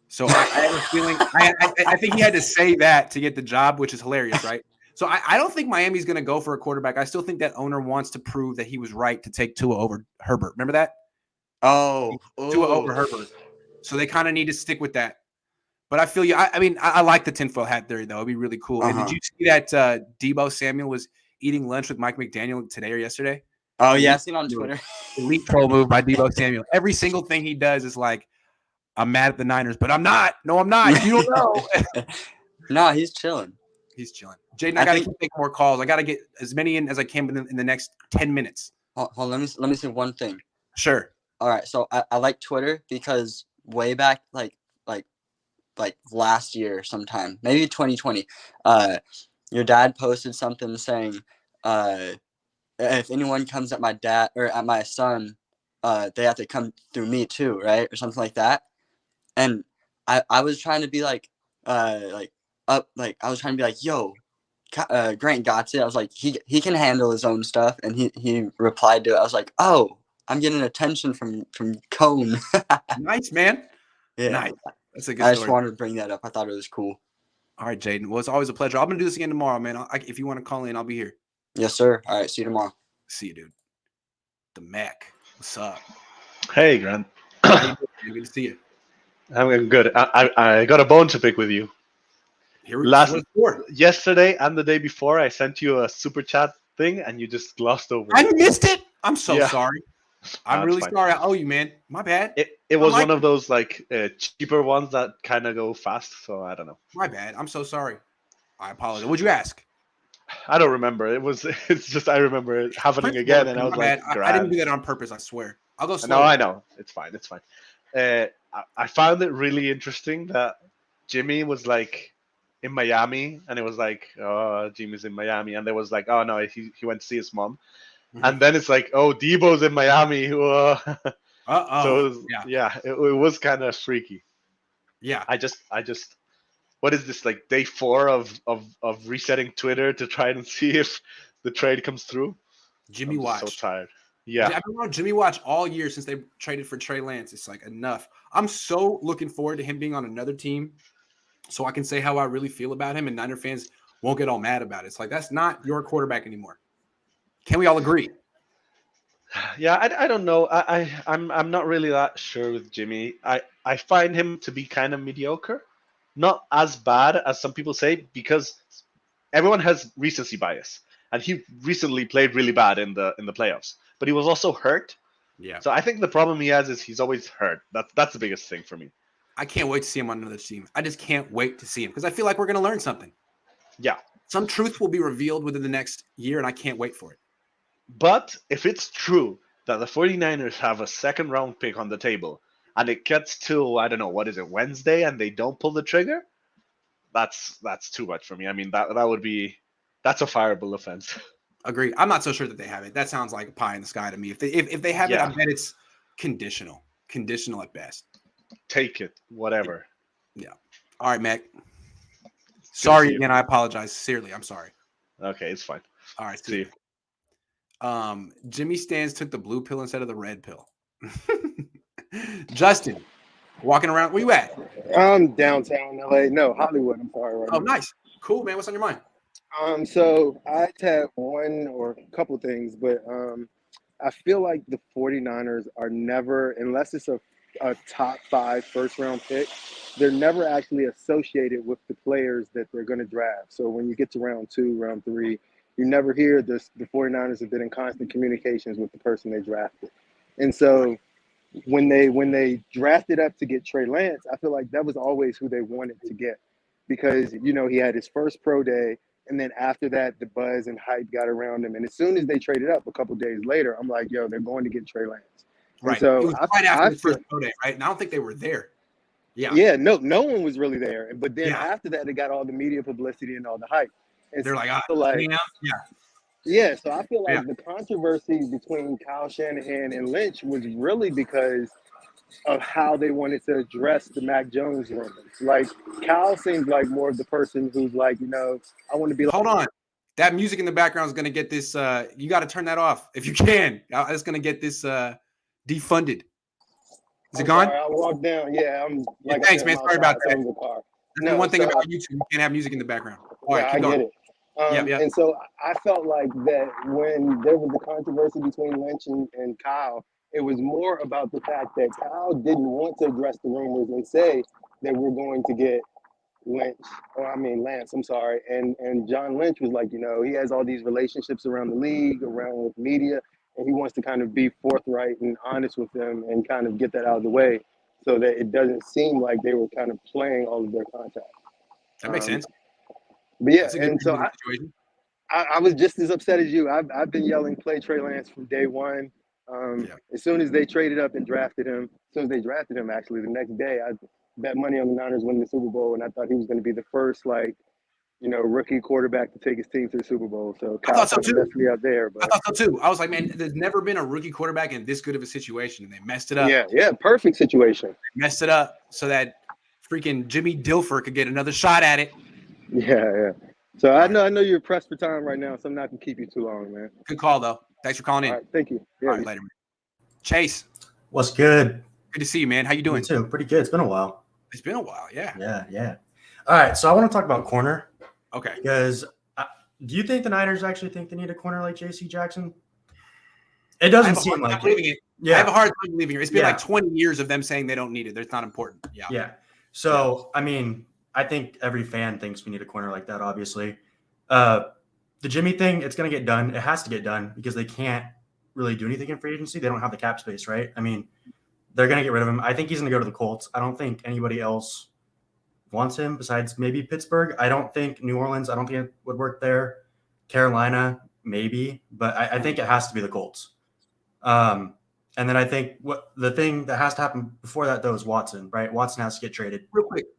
So I have a feeling. I think he had to say that to get the job, which is hilarious, right? So I don't think Miami's going to go for a quarterback. I still think that owner wants to prove that he was right to take Tua over Herbert. Remember that? Oh, Tua over Herbert. So they kind of need to stick with that. But I feel you. I mean, I like the tinfoil hat theory, though. It'd be really cool. And did you see that Deebo Samuel was eating lunch with Mike McDaniel today or yesterday? Oh, yeah, I've seen on Twitter. Elite troll move by Deebo Samuel. Every single thing he does is like, I'm mad at the Niners, but I'm not. No, I'm not. You don't know. No, he's chilling. He's chilling. Jaden, I got to keep making more calls. I got to get as many in as I can in the next 10 minutes. Hold on, let me say one thing. Sure. All right, so I like Twitter because way back, like last year sometime, maybe 2020, your dad posted something saying, if anyone comes at my dad or at my son, they have to come through me too, right? Or something like that. And I was trying to be like, I was trying to be like, yo, Grant got it. I was like, he can handle his own stuff. And he replied to it. I was like, oh, I'm getting attention from Cohn. Nice, man. Yeah. Nice. That's a good I story. just wanted to bring that up. I thought it was cool. All right, Jaden. Well, it's always a pleasure. I'm going to do this again tomorrow, man. If you want to call in, I'll be here. Yes, sir. All right. See you tomorrow. See you, dude. The Mac. What's up? Hey, Grant. Good to see you. I'm good. I got a bone to pick with you. Yesterday and the day before, I sent you a super chat thing, and you just glossed over it. I missed it. I'm so sorry. I'm really sorry. I owe you, man. My bad. It was one of those like cheaper ones that kind of go fast, so I don't know. My bad. I'm so sorry. I apologize. What'd you ask? I don't remember. It's just I remember it happening again, and I was like, I didn't do that on purpose. I swear. I'll go slow. No, I know. It's fine. I found it really interesting that Jimmy was like in Miami, and it was like, oh, Jimmy's in Miami, and there was like, oh no, he went to see his mom, and then it's like, oh, Debo's in Miami. So it was kind of freaky. Yeah, I just. What is this, like day 4 of resetting Twitter to try and see if the trade comes through? Jimmy Watch. So tired. Yeah. I've been on Jimmy Watch all year since they traded for Trey Lance. It's like enough. I'm so looking forward to him being on another team so I can say how I really feel about him and Niner fans won't get all mad about it. It's like, that's not your quarterback anymore. Can we all agree? Yeah, I don't know. I'm not really that sure with Jimmy. I find him to be kind of mediocre. Not as bad as some people say, because everyone has recency bias, and he recently played really bad in the playoffs. But he was also hurt. Yeah. So I think the problem he has is he's always hurt. That's the biggest thing for me. I can't wait to see him on another team. I just can't wait to see him because I feel like we're going to learn something. Yeah. Some truth will be revealed within the next year, and I can't wait for it. But if it's true that the 49ers have a second round pick on the table and it gets to, I don't know, what is it, Wednesday, and they don't pull the trigger, that's too much for me. I mean, that's a fireable offense. Agree. I'm not so sure that they have it. That sounds like a pie in the sky to me. If they have it, I bet it's conditional at best. Take it, whatever. Yeah. All right, Mac. Sorry again. I apologize sincerely. I'm sorry. Okay, it's fine. All right. See you. Jimmy Stans took the blue pill instead of the red pill. Justin, walking around. Where you at? I'm downtown LA. No, Hollywood. I'm sorry. Right Oh, now. nice. Cool, man. What's on your mind? So I have one or a couple things, but I feel like the 49ers are never, unless it's a top 5 first round pick, they're never actually associated with the players that they're going to draft. So when you get to round 2, round 3, you never hear the 49ers have been in constant communications with the person they drafted. And so when they drafted up to get Trey Lance, I feel like that was always who they wanted to get, because, you know, he had his first pro day. And then after that, the buzz and hype got around him. And as soon as they traded up a couple days later, I'm like, yo, they're going to get Trey Lance. Right. And so it was right after his first pro day, right? And I don't think they were there. Yeah. Yeah, no one was really there. But then after that, they got all the media publicity and all the hype. And they're so like, I feel like, yeah. Yeah, so I feel like the controversy between Kyle Shanahan and Lynch was really because of how they wanted to address the Mac Jones rumors. Like, Kyle seems like more of the person who's like, you know, I want to be like. Hold on. That music in the background is going to get this. You got to turn that off if you can. It's going to get this defunded. Is it gone? Sorry, I walked down. Yeah, I'm like. Yeah, thanks, man. Sorry about that. That's the one thing so about YouTube. You can't have music in the background. All right, I keep going. get it. And so I felt like that when there was the controversy between Lynch and Kyle, it was more about the fact that Kyle didn't want to address the rumors and say that we're going to get Lance, I'm sorry. And John Lynch was like, you know, he has all these relationships around the league, around with media, and he wants to kind of be forthright and honest with them and kind of get that out of the way so that it doesn't seem like they were kind of playing all of their contracts. That makes sense. But yeah, and so I was just as upset as you. I've been yelling, play Trey Lance from day one. As soon as they traded up and drafted him, actually, the next day, I bet money on the Niners winning the Super Bowl, and I thought he was going to be the first, rookie quarterback to take his team to the Super Bowl. So I thought so too. Messed me out there, but I thought so too. I was like, man, there's never been a rookie quarterback in this good of a situation, and they messed it up. Yeah, perfect situation. They messed it up so that freaking Jimmy Dilfer could get another shot at it. Yeah. So I know you're pressed for time right now, so I'm not gonna keep you too long, man. Good call though. Thanks for calling in. All right, thank you. All right, later, man. Chase. What's good? Good to see you, man. How you doing? Me too. Pretty good. It's been a while. It's been a while, yeah. Yeah. All right, so I want to talk about corner. Okay. Because do you think the Niners actually think they need a corner like J.C. Jackson? It doesn't seem like it. Yeah. I have a hard time believing it. It's been like 20 years of them saying they don't need it. It's not important. Yeah. Yeah. So, I mean, I think every fan thinks we need a corner like that, obviously. The Jimmy thing, it's going to get done. It has to get done because they can't really do anything in free agency. They don't have the cap space, right? I mean, they're going to get rid of him. I think he's going to go to the Colts. I don't think anybody else wants him besides maybe Pittsburgh. I don't think New Orleans, I don't think it would work there. Carolina, maybe. But I think it has to be the Colts. And then I think the thing that has to happen before that, though, is Watson, right? Watson has to get traded.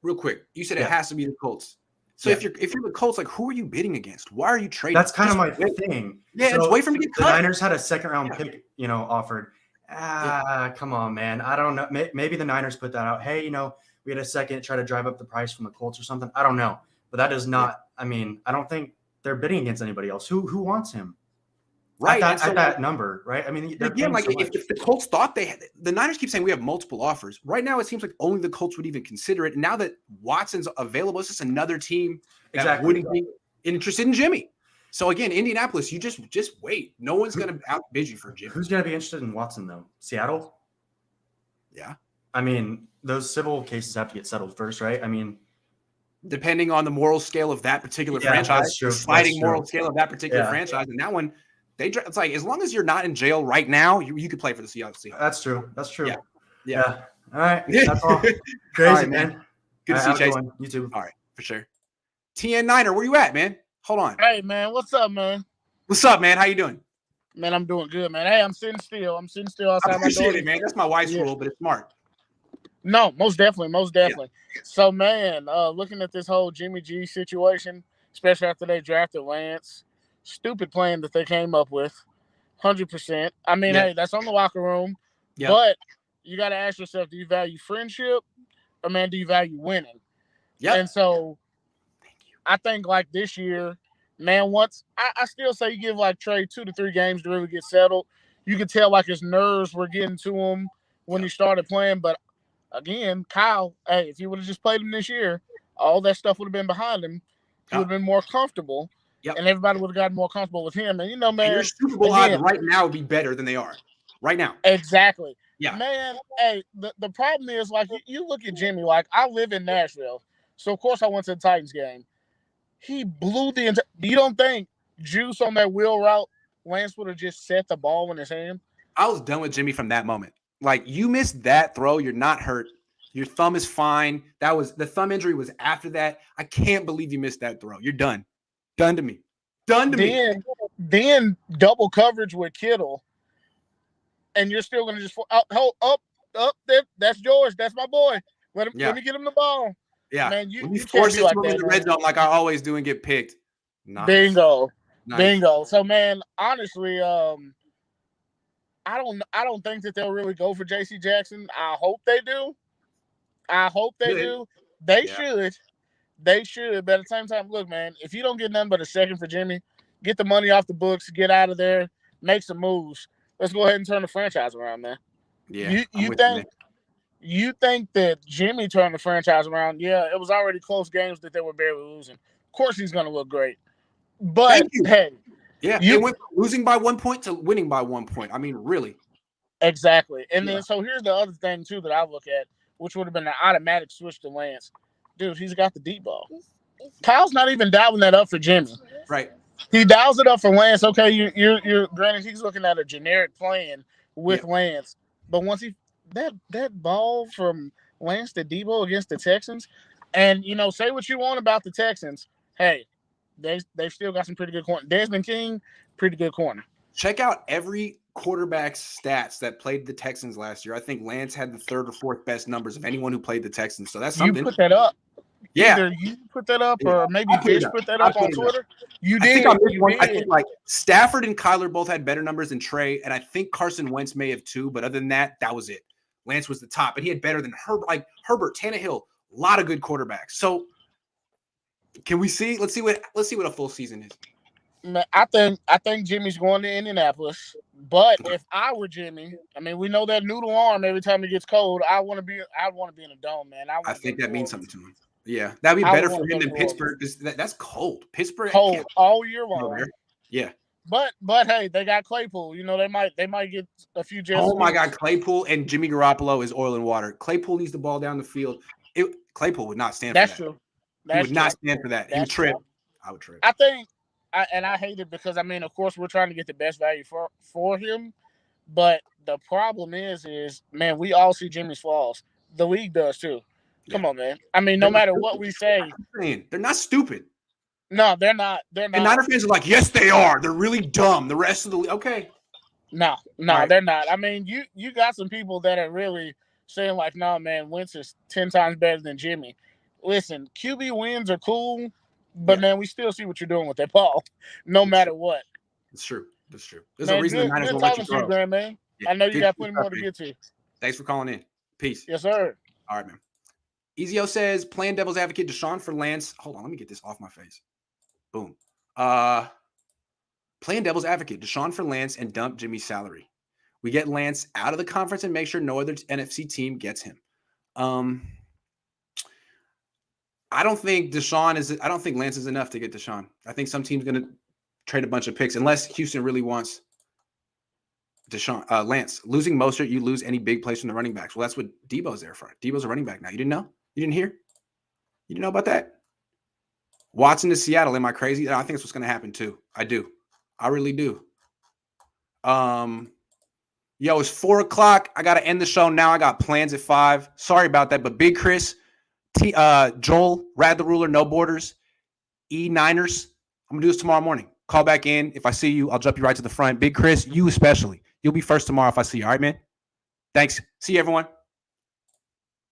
Real quick. You said it has to be the Colts. So if you're the Colts, like, who are you bidding against? Why are you trading? That's kind of my thing. Yeah, so it's wait for him to get cut. The Niners had a second-round pick, offered. Come on, man. I don't know. Maybe the Niners put that out. Hey, we had a second, try to drive up the price from the Colts or something. I don't know. But that is not – I mean, I don't think they're bidding against anybody else. Who wants him? Right. At that number, right? I mean, again, like if the Colts thought they had – the Niners keep saying we have multiple offers. Right now it seems like only the Colts would even consider it. And now that Watson's available, it's just another team that wouldn't be interested in Jimmy. So, again, Indianapolis, you just wait. No one's going to outbid you for Jimmy. Who's going to be interested in Watson, though? Seattle? Yeah. I mean, those civil cases have to get settled first, right? I mean – depending on the moral scale of that particular franchise, the sliding moral scale of that particular franchise. And that one – it's like, as long as you're not in jail right now, you could play for the Seahawks. That's true. Yeah. All right. That's all. Crazy, all right, man. Good to see you, Chase. You too. All right, for sure. TN Niner, where you at, man? Hold on. Hey, man. What's up, man? What's up, man? How you doing? Man, I'm doing good, man. Hey, I'm sitting still. I'm sitting still I outside my door. appreciate it, man. That's my wife's rule, but it's smart. No, most definitely. So, man, looking at this whole Jimmy G situation, especially after they drafted Lance, stupid plan that they came up with, 100%. I mean, hey, that's on the locker room, but you got to ask yourself: do you value friendship, or man, do you value winning? Yeah. And so, I think like this year, man, once I still say you give like Trey 2 to 3 games to really get settled. You could tell like his nerves were getting to him when he started playing. But again, Kyle, hey, if you would have just played him this year, all that stuff would have been behind him. He would have been more comfortable, and everybody would have gotten more comfortable with him. And you know, man, and your Super Bowl odds right now would be better than they are right now. Exactly. Yeah. Man, hey, the problem is like you look at Jimmy. Like I live in Nashville, so of course I went to the Titans game. He blew the entire. You don't think Juice on that wheel route, Lance would have just set the ball in his hand? I was done with Jimmy from that moment. Like you missed that throw, you're not hurt. Your thumb is fine. That was the thumb injury was after that. I can't believe you missed that throw. You're done. Done to me. Done to me. Then double coverage with Kittle, and you're still going to just up. That's George. That's my boy. Let me get him the ball. Yeah, man, you force it to him in the red zone like I always do and get picked. Nice. Bingo. So, man, honestly, I don't think that they'll really go for J.C. Jackson. I hope they do. They should. They should. But at the same time, look, man, if you don't get nothing but a second for Jimmy, get the money off the books, get out of there, make some moves. Let's go ahead and turn the franchise around, man. Yeah. You think that Jimmy turned the franchise around? Yeah, it was already close games that they were barely losing. Of course, he's going to look great. But hey, they went from losing by 1 point to winning by 1 point. I mean, really. Exactly. And then so here's the other thing too that I look at, which would have been an automatic switch to Lance. Dude, he's got the deep ball. Kyle's not even dialing that up for Jimmy. Right. He dials it up for Lance. Okay, you're granted he's looking at a generic plan with Lance, but once he that ball from Lance to Debo against the Texans, and you know, say what you want about the Texans, hey, they've still got some pretty good corner. Desmond King, pretty good corner. Check out every quarterback's stats that played the Texans last year. I think Lance had the 3rd or 4th best numbers of anyone who played the Texans. So that's something. You put that up. Yeah. Either you put that up or maybe Fish put that up on Twitter. You did. I think like Stafford and Kyler both had better numbers than Trey, and I think Carson Wentz may have too, but other than that, that was it. Lance was the top, and he had better than Herbert, Tannehill, a lot of good quarterbacks. So can we see? Let's see what a full season is. I think Jimmy's going to Indianapolis. But if I were Jimmy, I mean, we know that noodle arm every time it gets cold. I'd want to be in a dome, man. I think that means something to him. Yeah, that'd be better for him than Pittsburgh because that's cold. Pittsburgh cold all year long. Yeah. But hey, they got Claypool. You know, they might get a few Jets. Oh my God, Claypool and Jimmy Garoppolo is oil and water. Claypool needs the ball down the field. Claypool would not stand for that. That's true. He would not stand for that. He would trip. I would trip. I think, I hate it because I mean, of course, we're trying to get the best value for him, but the problem is, man, we all see Jimmy's flaws. The league does too. Come on, man. I mean, no matter what we say, they're not stupid. No, they're not. They're not. And Niner fans are like, yes, they are. They're really dumb. The rest of the league, okay. No, right. They're not. I mean, you got some people that are really saying like, no, man, Wentz is 10 times better than Jimmy. Listen, QB wins are cool, but man, we still see what you're doing with that ball, no matter what. It's true. That's true. There's a reason the Niners won't let you throw. Graham, man. Yeah, I know you got plenty more to get to. Thanks for calling in. Peace. Yes, sir. All right, man. Ezio says, playing devil's advocate, Deshaun for Lance. Hold on, let me get this off my face. Boom. Playing devil's advocate, Deshaun for Lance and dump Jimmy's salary. We get Lance out of the conference and make sure no other NFC team gets him. I don't think Lance is enough to get Deshaun. I think some team's going to trade a bunch of picks unless Houston really wants Lance. Losing Mostert, you lose any big plays from the running backs. Well, that's what Debo's there for. Debo's a running back now. You didn't know? You didn't hear? You didn't know about that? Watson to Seattle. Am I crazy? I think that's what's going to happen too. I do. I really do. Yo, it's 4:00. I got to end the show now. I got plans at 5. Sorry about that, but Big Chris, Joel, Rad the Ruler, No Borders, E Niners. I'm going to do this tomorrow morning. Call back in. If I see you, I'll jump you right to the front. Big Chris, you especially. You'll be first tomorrow if I see you. All right, man? Thanks. See you, everyone.